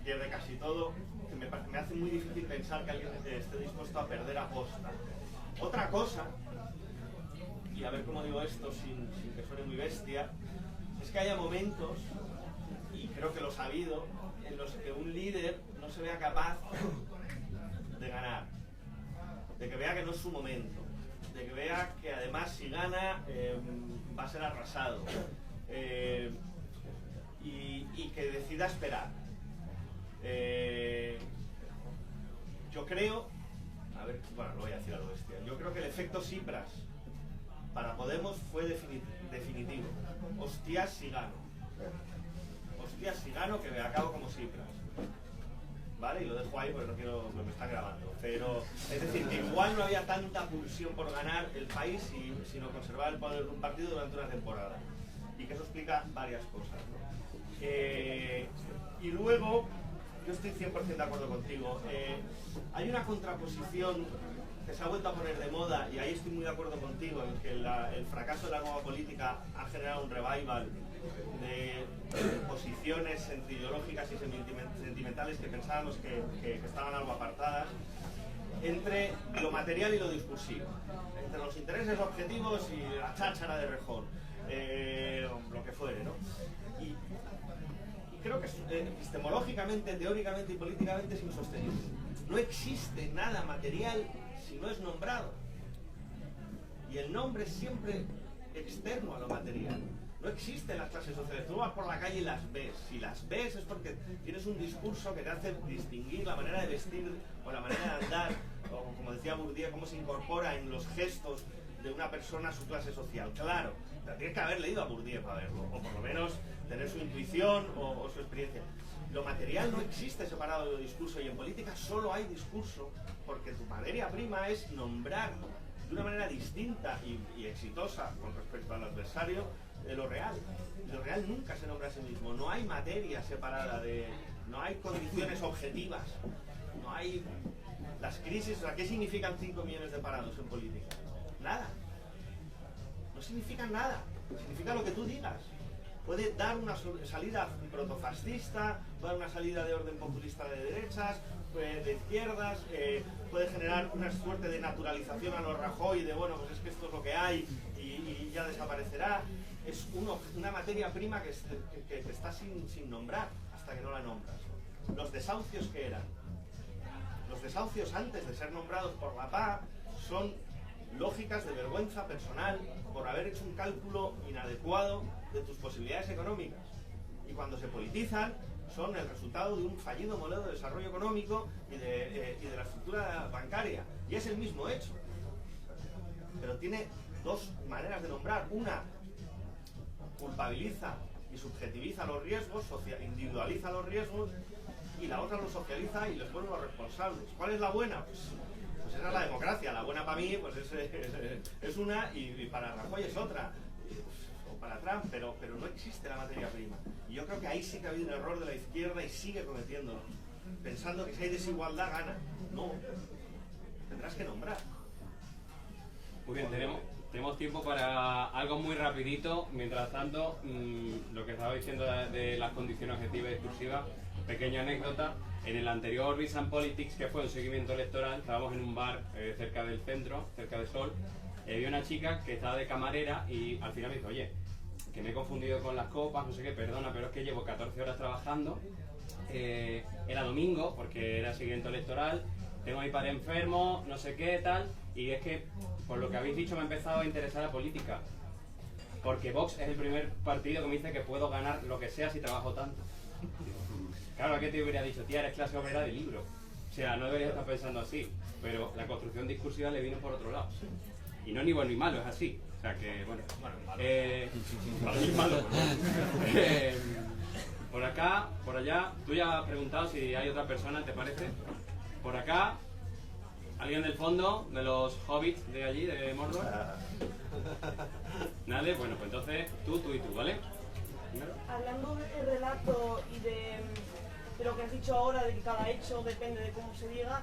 pierde casi todo, que me hace muy difícil pensar que alguien esté dispuesto a perder aposta. Otra cosa, y a ver cómo digo esto sin que suene muy bestia, es que haya momentos, y creo que los ha habido, en los que un líder no se vea capaz de ganar, de que vea que no es su momento, de que vea que además si gana va a ser arrasado, y que decida esperar. Yo creo, a ver, bueno, lo voy a decir a lo bestia, yo creo que el efecto Tsipras para Podemos fue definitivo. Hostias si gano. Hostias si gano, que me acabo como Tsipras. ¿Vale? Y lo dejo ahí porque no quiero, porque me están grabando. Pero, es decir, que igual no había tanta pulsión por ganar el país sino conservar el poder de un partido durante una temporada. Y que eso explica varias cosas, ¿no? Y luego, yo estoy 100% de acuerdo contigo. Hay una contraposición que se ha vuelto a poner de moda, y ahí estoy muy de acuerdo contigo, en que el fracaso de la nueva política ha generado un revival de posiciones entre ideológicas y sentimentales que pensábamos que estaban algo apartadas, entre lo material y lo discursivo, entre los intereses objetivos y la cháchara de Rejón, lo que fuere, ¿no? Y creo que epistemológicamente, teóricamente y políticamente es insostenible. No existe nada material si no es nombrado. Y el nombre es siempre externo a lo material. No existen las clases sociales. Tú vas por la calle y las ves. Si las ves es porque tienes un discurso que te hace distinguir la manera de vestir o la manera de andar, o como decía Bourdieu, cómo se incorpora en los gestos de una persona a su clase social. Claro, pero tienes que haber leído a Bourdieu para verlo, o por lo menos tener su intuición o su experiencia. Lo material no existe separado del discurso, y en política solo hay discurso porque tu materia prima es nombrar de una manera distinta y exitosa con respecto al adversario de lo real. Lo real nunca se nombra a sí mismo, no hay materia separada, no hay condiciones objetivas, no hay las crisis. O sea, ¿qué significan 5 millones de parados en política? Nada. No significan nada, significa lo que tú digas. Puede dar una salida protofascista, puede dar una salida de orden populista de derechas, de izquierdas, puede generar una suerte de naturalización a los Rajoy, de bueno, pues es que esto es lo que hay y ya desaparecerá. Es una materia prima que está sin nombrar hasta que no la nombras. Los desahucios, ¿qué eran? Los desahucios, antes de ser nombrados por la PA, son lógicas de vergüenza personal por haber hecho un cálculo inadecuado de tus posibilidades económicas. Y cuando se politizan, son el resultado de un fallido modelo de desarrollo económico y de la estructura bancaria. Y es el mismo hecho. Pero tiene dos maneras de nombrar. Una culpabiliza y subjetiviza los riesgos, individualiza los riesgos, y la otra los socializa y les pone los responsables. ¿Cuál es la buena? Pues esa es la democracia. La buena para mí pues es una, y para Rajoy es otra, o para Trump, pero no existe la materia prima. Y yo creo que ahí sí que ha habido un error de la izquierda y sigue cometiéndolo, pensando que si hay desigualdad gana. No, tendrás que nombrar. Muy bien, tenemos tiempo para algo muy rapidito. Mientras tanto, lo que estaba diciendo de las condiciones objetivas y discursivas, pequeña anécdota. En el anterior Biz and Politics, que fue un seguimiento electoral, estábamos en un bar cerca del centro, cerca de Sol. Vi una chica que estaba de camarera y al final me dijo, oye, que me he confundido con las copas, no sé qué, perdona, pero es que llevo 14 horas trabajando. Era domingo, porque era seguimiento electoral, tengo a mi padre enfermo, no sé qué, tal, y es que, por lo que habéis dicho, me ha empezado a interesar la política. Porque Vox es el primer partido que me dice que puedo ganar lo que sea si trabajo tanto. Claro, ¿a qué te hubiera dicho? Tía, eres clase obrera de libro. O sea, no deberías estar pensando así, pero la construcción discursiva le vino por otro lado. Y no ni bueno ni malo, es así. O sea que, bueno, malo y malo. Por acá, por allá, tú ya has preguntado si hay otra persona, ¿te parece? Por acá, alguien del fondo, de los hobbits de allí, de Mordor. Nadie, bueno, pues entonces tú y tú, ¿vale? Hablando del relato y de lo que has dicho ahora, de que cada hecho depende de cómo se diga,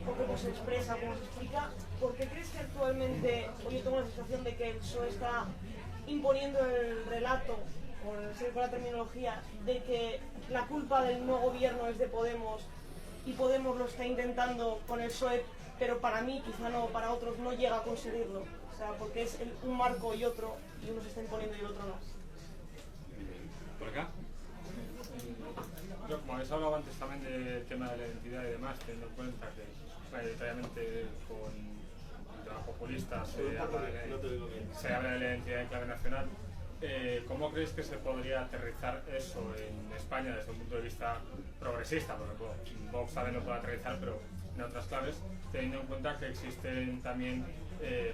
o cómo se expresa, cómo se explica, ¿por qué crees que actualmente, hoy yo tengo la sensación de que el PSOE está imponiendo el relato, por la terminología, de que la culpa del no gobierno es de Podemos y Podemos lo está intentando con el PSOE, pero para mí, quizá no, para otros no llega a conseguirlo? O sea, porque es un marco y otro, y uno se está imponiendo y el otro no. ¿Por acá? Como habéis hablado antes también del tema de la identidad y demás, teniendo en cuenta que mayoritariamente con temas populistas se habla de la identidad en clave nacional, ¿cómo creéis que se podría aterrizar eso en España desde un punto de vista progresista? Porque Vox también lo puede aterrizar, pero en otras claves, teniendo en cuenta que existen también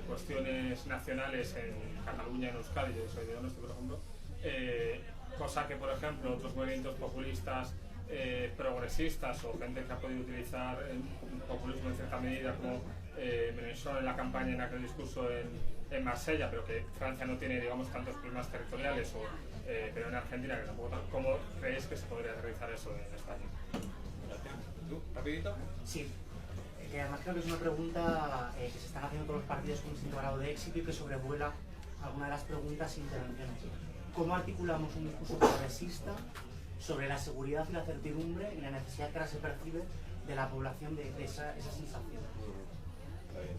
cuestiones nacionales en Cataluña, en Euskadi, yo soy de Donosti, por ejemplo, cosa que, por ejemplo, otros movimientos populistas progresistas o gente que ha podido utilizar el populismo en cierta medida, como Mélenchon en la campaña, en aquel discurso en Marsella, pero que Francia no tiene, digamos, tantos problemas territoriales, pero en Argentina que tampoco. ¿Cómo creéis que se podría realizar eso en España? ¿Tú? ¿Rapidito? Sí. Que además creo que es una pregunta que se están haciendo todos los partidos con distinto grado de éxito y que sobrevuela alguna de las preguntas e intervenciones. ¿Cómo articulamos un discurso progresista sobre la seguridad y la certidumbre y la necesidad que ahora se percibe de la población de esa sensación? Está bien.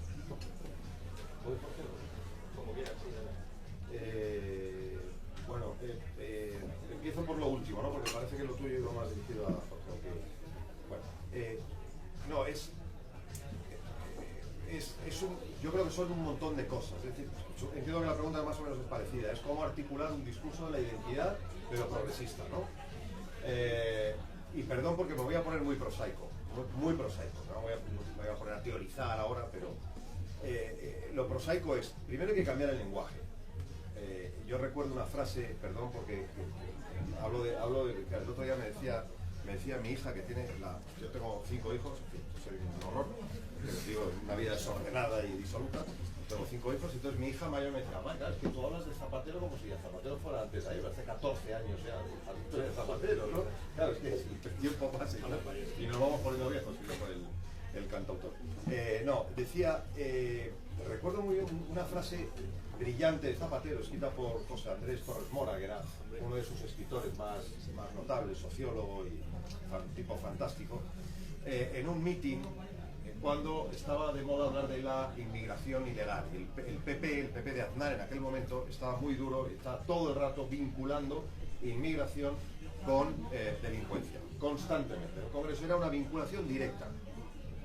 Como quieras. Bueno, empiezo por lo último, ¿no? Porque parece que lo tuyo iba más dirigido a Jorge. Bueno, no, yo creo que son un montón de cosas. Es decir, entiendo que la pregunta más o menos es parecida. Es cómo articular un discurso de la identidad, pero progresista, ¿no? Y perdón porque me voy a poner muy prosaico, muy prosaico. No me voy a poner a teorizar ahora, pero lo prosaico es, primero hay que cambiar el lenguaje. Yo recuerdo una frase, perdón porque hablo de que el otro día me decía mi hija que tiene, yo tengo 5 hijos, soy un horror, digo, una vida desordenada y disoluta, tengo 5 hijos, entonces mi hija mayor me decía, claro, es que tú hablas de Zapatero como si Zapatero fuera antes, ayer, hace 14 años ya, de Zapatero, ¿no? Claro, es que el tiempo pasa y nos vamos poniendo viejos, sino por el cantautor. No, decía, recuerdo muy bien una frase brillante de Zapatero, escrita por José Andrés Torres Mora, que era uno de sus escritores más notables, sociólogo y tipo fantástico, en un meeting cuando estaba de moda hablar de la inmigración ilegal. El PP de Aznar en aquel momento estaba muy duro y estaba todo el rato vinculando inmigración con delincuencia, constantemente. El Congreso era una vinculación directa,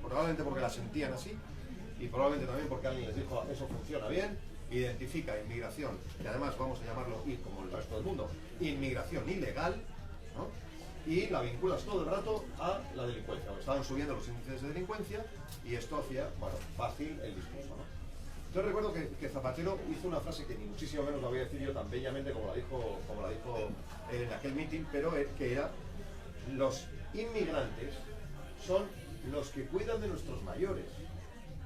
probablemente porque la sentían así y probablemente también porque alguien les dijo eso funciona bien, identifica inmigración, y además vamos a llamarlo, como el resto del mundo, inmigración ilegal, ¿no? Y la vinculas todo el rato a la delincuencia. Estaban subiendo los índices de delincuencia y esto hacía, bueno, fácil el discurso, ¿no? Yo recuerdo que Zapatero hizo una frase que ni muchísimo menos la voy a decir yo tan bellamente como la dijo en aquel meeting, pero que era: los inmigrantes son los que cuidan de nuestros mayores,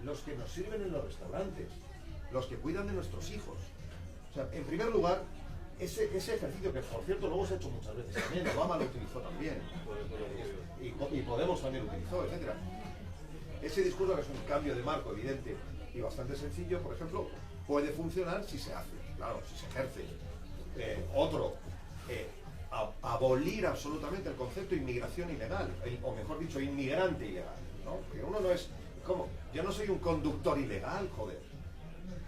los que nos sirven en los restaurantes, los que cuidan de nuestros hijos. O sea, en primer lugar, ese ejercicio que, por cierto, lo hemos hecho muchas veces también, Obama lo utilizó también, y Podemos también lo utilizó, etc. Ese discurso, que es un cambio de marco evidente y bastante sencillo, por ejemplo, puede funcionar si se hace, claro, si se ejerce. Abolir absolutamente el concepto de inmigración ilegal, o mejor dicho, inmigrante ilegal, ¿no? Porque uno no es, ¿cómo? Yo no soy un conductor ilegal, joder.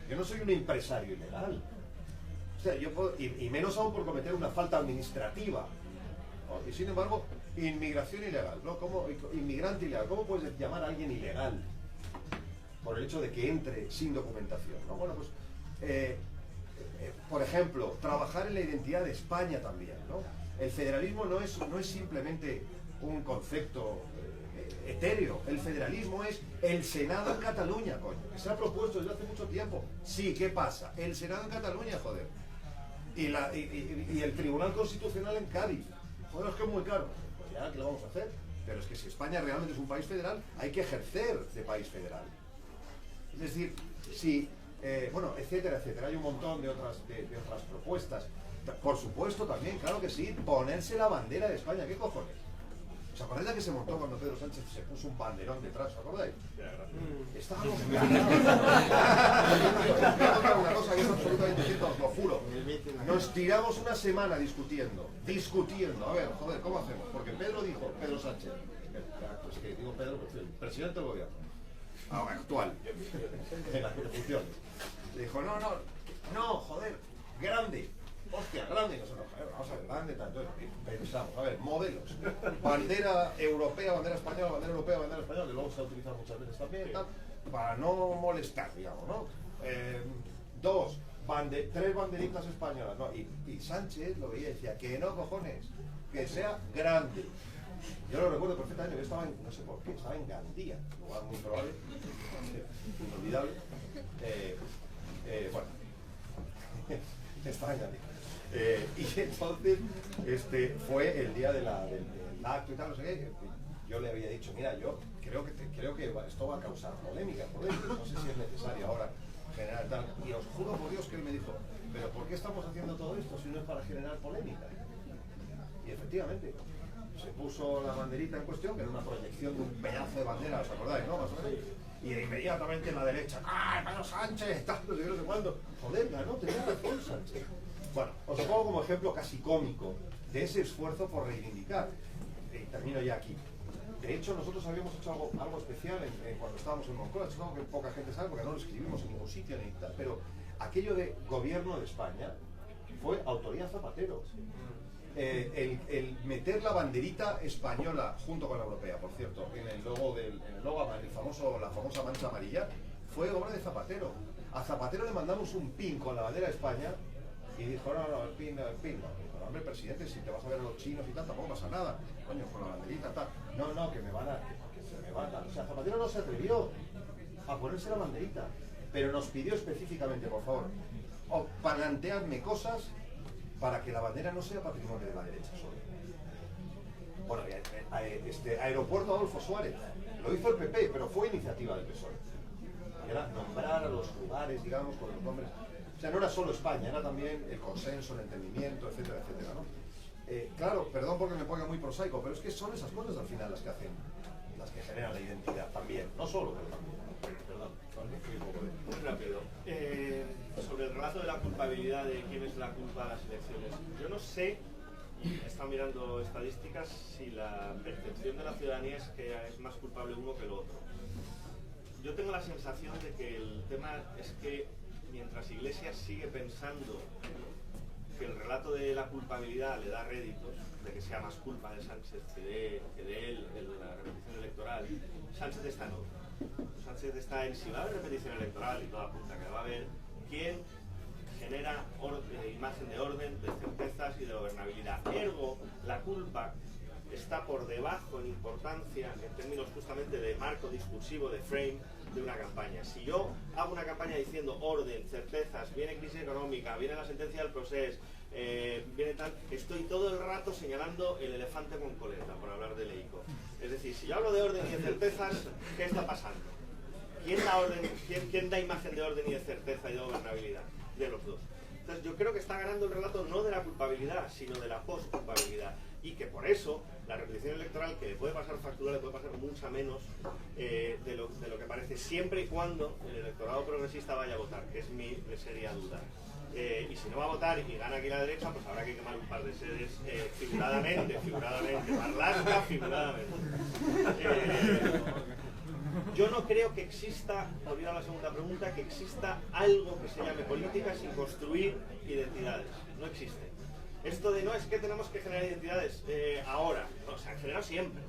Yo no soy un empresario ilegal. O sea, yo puedo, y menos aún por cometer una falta administrativa, ¿no? Y sin embargo, inmigración ilegal, ¿no? ¿Cómo, inmigrante ilegal, ¿cómo puedes llamar a alguien ilegal? Por el hecho de que entre sin documentación, ¿no? Bueno, pues, por ejemplo, trabajar en la identidad de España también, ¿no? El federalismo no es simplemente un concepto etéreo. El federalismo es el Senado en Cataluña, coño, que se ha propuesto desde hace mucho tiempo. Sí, ¿qué pasa? El Senado en Cataluña, joder. Y el Tribunal Constitucional en Cádiz. Joder, es que es muy caro. Pues ya, ¿qué lo vamos a hacer? Pero es que si España realmente es un país federal, hay que ejercer de país federal. Es decir, si... bueno, etcétera, etcétera. Hay un montón de otras propuestas. Por supuesto también, claro que sí, ponerse la bandera de España. ¿Qué cojones? ¿Os acordáis la que se montó cuando Pedro Sánchez se puso un banderón detrás? ¿Os acordáis? Estábamos... Una cosa que es absolutamente cierta, os lo juro. Nos tiramos una semana discutiendo. A ver, joder, ¿cómo hacemos? Porque Pedro Sánchez, pues que digo Pedro, pues el presidente del gobierno actual, en la ejecución, dijo, no, joder, grande. Hostia, grande, nosotros, vamos a ver, grande, tanto, pensamos, a ver, modelos, bandera europea, bandera española, bandera europea, bandera española, que luego se ha utilizado muchas veces también, tal, para no molestar, digamos, ¿no? 3 banderitas españolas, ¿no? Y Sánchez lo veía y decía, que no, cojones, que sea grande. Yo lo recuerdo perfectamente, yo estaba en, no sé por qué, estaba en Gandía, lugar muy probable, inolvidable, bueno, estaba en Gandía. Y entonces fue el día del acto y tal, no sé qué. Yo le había dicho, mira, yo creo que esto va a causar polémica, no sé si es necesario ahora generar tal. Y os juro por Dios que él me dijo, pero ¿por qué estamos haciendo todo esto si no es para generar polémica? Y efectivamente, se puso la banderita en cuestión, que era una proyección de un pedazo de bandera, ¿os acordáis, no? Más o menos. Y inmediatamente en la derecha, ¡ah, Pedro Sánchez! Tanto, no sé cuándo. Joder, ganó, tenía razón Sánchez. Bueno, os lo pongo como ejemplo casi cómico de ese esfuerzo por reivindicar. Y termino ya aquí. De hecho, nosotros habíamos hecho algo especial cuando estábamos en Moncloa, es algo que poca gente sabe porque no lo escribimos en ningún sitio ni tal, pero aquello de gobierno de España fue autoría Zapatero. El meter la banderita española junto con la europea, por cierto, en el logo la famosa mancha amarilla, fue obra de Zapatero. A Zapatero le mandamos un pin con la bandera de España y dijo, no, el pin no. Dijo, no, hombre, presidente, si te vas a ver a los chinos y tal, tampoco pasa nada. Coño, con la banderita tal. No, que se me va tal. O sea, Zapatero no se atrevió a ponerse la banderita, pero nos pidió específicamente, por favor, planteadme cosas para que la bandera no sea patrimonio de la derecha solo. Bueno, aeropuerto Adolfo Suárez, lo hizo el PP, pero fue iniciativa del PSOE. Era nombrar a los lugares, digamos, con los nombres. O sea, no era solo España, era también el consenso, el entendimiento, etcétera, etcétera, ¿no? Claro, perdón porque me ponga muy prosaico, pero es que son esas cosas al final las que generan la identidad también, no solo, pero también. Perdón, muy rápido. Sobre el relato de la culpabilidad de quién es la culpa de las elecciones, yo no sé, he estado mirando estadísticas, si la percepción de la ciudadanía es que es más culpable uno que el otro. Yo tengo la sensación de que el tema es que mientras Iglesias sigue pensando que el relato de la culpabilidad le da réditos, de que sea más culpa de Sánchez que de él en la repetición electoral, Sánchez está en otro. Sánchez está en si va a haber repetición electoral y toda punta que va a haber, quién genera imagen de orden, de certezas y de gobernabilidad. Ergo, la culpa está por debajo en importancia en términos justamente de marco discursivo, de frame de una campaña. Si yo hago una campaña diciendo orden, certezas, viene crisis económica, viene la sentencia del proceso, viene tal, estoy todo el rato señalando el elefante con coleta, por hablar de Leico. Es decir, si yo hablo de orden y de certezas, ¿qué está pasando? ¿Quién da orden, quién da imagen de orden y de certeza y de gobernabilidad? De los dos. Entonces yo creo que está ganando el relato no de la culpabilidad, sino de la post-culpabilidad. y que por eso la repetición electoral, que le puede pasar factura, le puede pasar mucha menos de lo que parece, siempre y cuando el electorado progresista vaya a votar, que es mi seria duda. Y si no va a votar y gana aquí la derecha, pues habrá que quemar un par de sedes figuradamente, Marlaska, figuradamente. Yo no creo que exista, volviendo a la segunda pregunta, que exista algo que se llame política sin construir identidades. No existe. Esto de no es que tenemos que generar identidades ahora, no, se han generado siempre.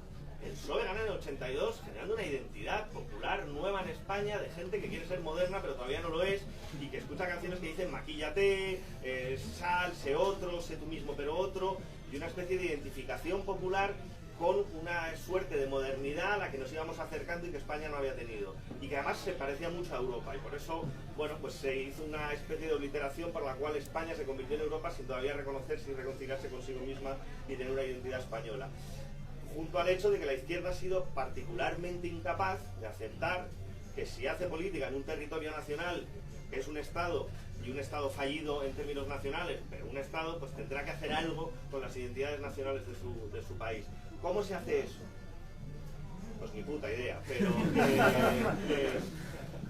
El PSOE gana en el 82 generando una identidad popular nueva en España de gente que quiere ser moderna pero todavía no lo es y que escucha canciones que dicen maquíllate, sal, sé otro, sé tú mismo pero otro, y una especie de identificación popular con una suerte de modernidad a la que nos íbamos acercando y que España no había tenido, y que además se parecía mucho a Europa, y por eso, bueno, pues se hizo una especie de obliteración por la cual España se convirtió en Europa sin todavía reconocerse y reconciliarse consigo misma y tener una identidad española. Junto al hecho de que la izquierda ha sido particularmente incapaz de aceptar que si hace política en un territorio nacional, que es un Estado, y un Estado fallido en términos nacionales, pero un Estado pues tendrá que hacer algo con las identidades nacionales de su país. ¿Cómo se hace eso? Pues ni puta idea, pero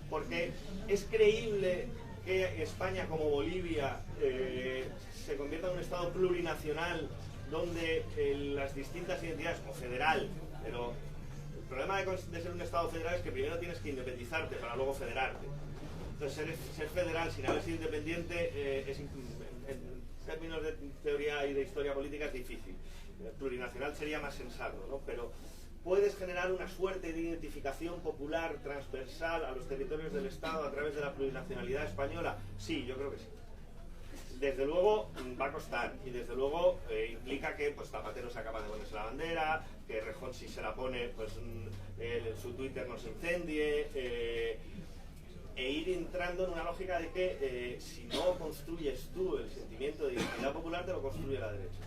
porque es creíble que España como Bolivia se convierta en un Estado plurinacional donde las distintas identidades, o federal, pero el problema de ser un Estado federal es que primero tienes que independizarte para luego federarte. Entonces ser federal sin haber sido independiente en términos de teoría y de historia política es difícil. El plurinacional sería más sensato, ¿no? Pero ¿puedes generar una suerte de identificación popular transversal a los territorios del Estado a través de la plurinacionalidad española? Sí, yo creo que sí. Desde luego va a costar, y desde luego implica que pues Zapatero se acaba de ponerse la bandera, que Rejón si se la pone, pues su Twitter no se incendie, e ir entrando en una lógica de que si no construyes tú el sentimiento de identidad popular, te lo construye la derecha.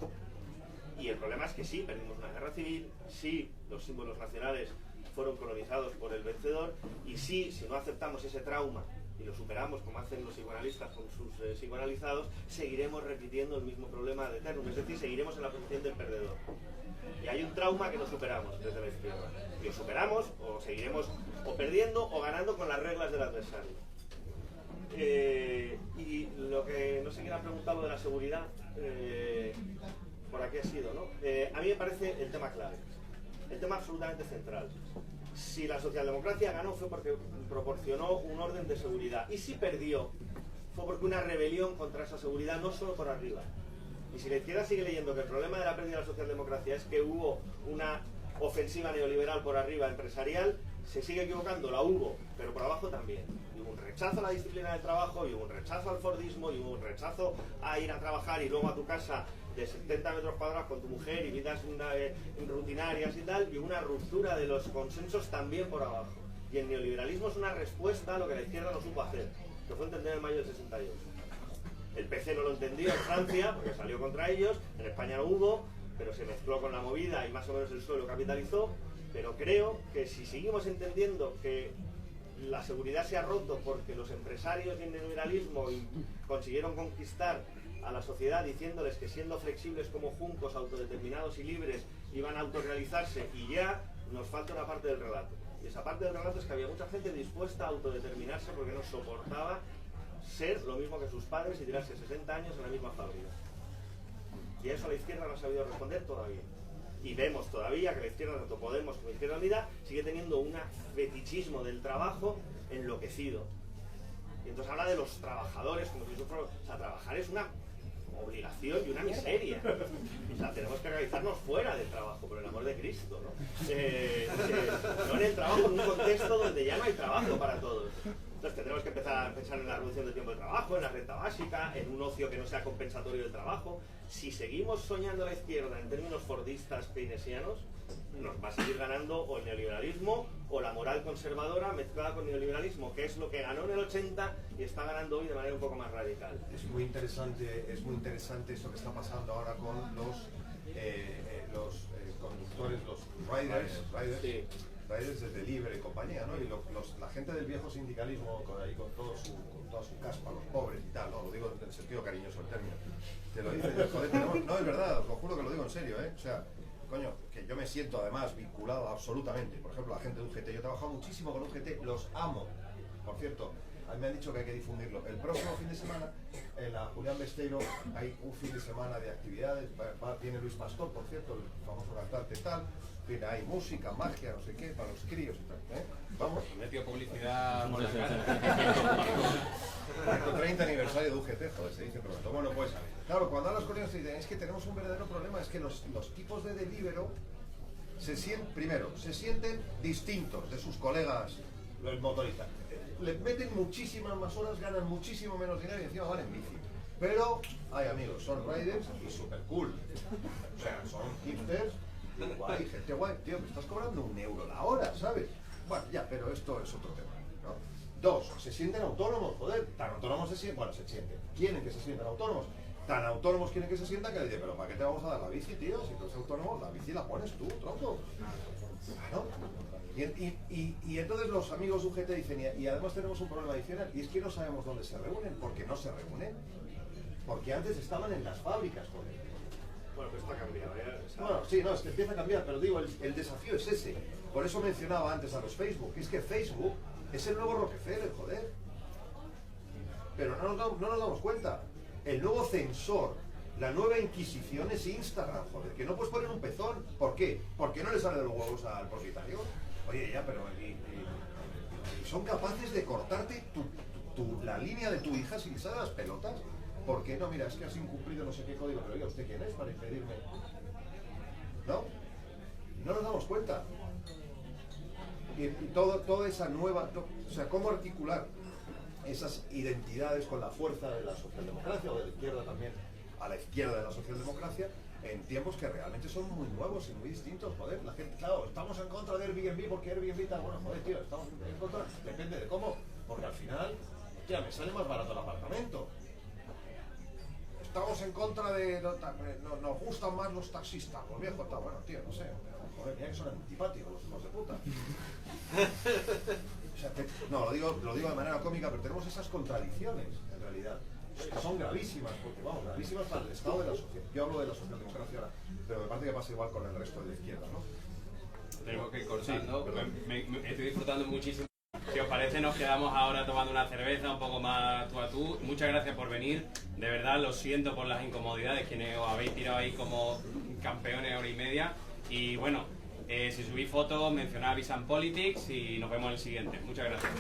Y el problema es que sí, perdimos una guerra civil, sí, los símbolos nacionales fueron colonizados por el vencedor, y sí, si no aceptamos ese trauma y lo superamos como hacen los psicoanalistas con sus psicoanalizados, seguiremos repitiendo el mismo problema de eterno, es decir, seguiremos en la posición del perdedor. Y hay un trauma que no superamos desde la izquierda. Y lo superamos, o seguiremos o perdiendo o ganando con las reglas del adversario. Y lo que no sé quién ha preguntado de la seguridad, por aquí ha sido, ¿no? A mí me parece el tema clave, el tema absolutamente central. Si la socialdemocracia ganó fue porque proporcionó un orden de seguridad, y si perdió fue porque una rebelión contra esa seguridad, no solo por arriba. Y si la izquierda sigue leyendo que el problema de la pérdida de la socialdemocracia es que hubo una ofensiva neoliberal por arriba empresarial, se sigue equivocando, la hubo, pero por abajo también. Y hubo un rechazo a la disciplina del trabajo, y hubo un rechazo al fordismo, y hubo un rechazo a ir a trabajar y luego a tu casa de 70 metros cuadrados con tu mujer y vidas rutinarias y tal, y una ruptura de los consensos también por abajo. Y el neoliberalismo es una respuesta a lo que la izquierda no supo hacer, que fue entender en mayo del 68. El PC no lo entendió en Francia, porque salió contra ellos, en España no hubo, pero se mezcló con la movida y más o menos el suelo capitalizó. Pero creo que si seguimos entendiendo que la seguridad se ha roto porque los empresarios y el neoliberalismo consiguieron conquistar a la sociedad diciéndoles que siendo flexibles como juncos, autodeterminados y libres, iban a autorrealizarse, y ya nos falta una parte del relato. Y esa parte del relato es que había mucha gente dispuesta a autodeterminarse porque no soportaba ser lo mismo que sus padres y tirarse 60 años en la misma fábrica. Y a eso la izquierda no ha sabido responder todavía. Y vemos todavía que la izquierda, tanto Podemos como Izquierda Unida, sigue teniendo un fetichismo del trabajo enloquecido. Y entonces habla de los trabajadores como si eso fuera... O sea, trabajar es una obligación y una miseria. O sea, tenemos que realizarnos fuera del trabajo, por el amor de Cristo, ¿no? No en el trabajo, en un contexto donde ya no hay trabajo para todos. Entonces tendremos que empezar a pensar en la reducción del tiempo de trabajo, en la renta básica, en un ocio que no sea compensatorio del trabajo. Si seguimos soñando a la izquierda en términos fordistas keynesianos, nos va a seguir ganando o el neoliberalismo o la moral conservadora mezclada con neoliberalismo, que es lo que ganó en el 80 y está ganando hoy de manera un poco más radical. Es muy interesante esto que está pasando ahora con los conductores, los riders, sí. riders de Delivery y compañía, ¿no? Y la gente del viejo sindicalismo, ahí con toda su caspa, los pobres y tal, ¿no? Lo digo en el sentido cariñoso del término. Te lo dice, joder, no, es verdad, os lo juro que lo digo en serio, ¿eh? O sea, coño, que yo me siento además vinculado absolutamente. Por ejemplo, la gente de UGT, yo he trabajado muchísimo con UGT, los amo. Por cierto, a mí me han dicho que hay que difundirlo. El próximo fin de semana, en la Julián Besteiro, hay un fin de semana de actividades. Viene Luis Pastor, por cierto, el famoso cantante tal. Hay música, magia, no sé qué, para los críos y tal. Vamos. Metió publicidad por la cara. 30 aniversario de UGT, joder, se dice pronto. Bueno, pues, claro, cuando hablas con ellos te dicen, es que tenemos un verdadero problema, es que los tipos de Deliveroo se sienten distintos de sus colegas, los motoristas. Le meten muchísimas más horas, ganan muchísimo menos dinero y encima van en bici. Pero, hay amigos, son riders y super cool. O sea, son hipsters. Guay, gente guay, tío, me estás cobrando €1 la hora, ¿sabes? Bueno, ya, pero esto es otro tema, ¿no? 2, se sienten autónomos, joder, tan autónomos se sienten, quieren que se sientan autónomos, tan autónomos quieren que se sientan que le dicen, pero ¿para qué te vamos a dar la bici, tío? Si tú eres autónomo, la bici la pones tú, tronco. Claro. Y entonces los amigos UGT dicen, y además tenemos un problema adicional, y es que no sabemos dónde se reúnen, porque no se reúnen, porque antes estaban en las fábricas, joder. Bueno, pues esto ha cambiado, ¿eh? Bueno, sí, no, es que empieza a cambiar, pero digo, el desafío es ese. Por eso mencionaba antes a los Facebook, es que Facebook es el nuevo Rockefeller, joder. Pero no nos damos cuenta. El nuevo censor, la nueva Inquisición es Instagram, joder, que no puedes poner un pezón. ¿Por qué? Porque no le sale de los huevos al propietario. Oye, ya, pero y son capaces de cortarte la línea de tu hija si le sale las pelotas. ¿Por qué no? Mira, es que has incumplido no sé qué código, pero oiga, ¿usted quién es para impedirme? ¿No? No nos damos cuenta. Y toda esa nueva... O sea, cómo articular esas identidades con la fuerza de la socialdemocracia, o de la izquierda también, a la izquierda de la socialdemocracia, en tiempos que realmente son muy nuevos y muy distintos, joder. La gente, claro, estamos en contra de Airbnb porque Airbnb tal, bueno, joder, tío, estamos en contra, depende de cómo, porque al final, hostia, me sale más barato el apartamento. Estamos en contra de... nos gustan más los taxistas, los viejos, está bueno, tío, no sé. Joder, mira que son antipáticos los hijos de puta. O sea, no, lo digo de manera cómica, pero tenemos esas contradicciones, en realidad, que son gravísimas, porque vamos, gravísimas para el estado de la sociedad. Yo hablo de la socialdemocracia ahora, pero me parece que pasa igual con el resto de la izquierda, ¿no? Tenemos que ir cortando, me estoy disfrutando muchísimo. Si os parece, nos quedamos ahora tomando una cerveza un poco más tú a tú. Muchas gracias por venir. De verdad, lo siento por las incomodidades, quienes os habéis tirado ahí como campeones hora y media. Y bueno, si subís fotos, mencionad Visan Politics y nos vemos en el siguiente. Muchas gracias.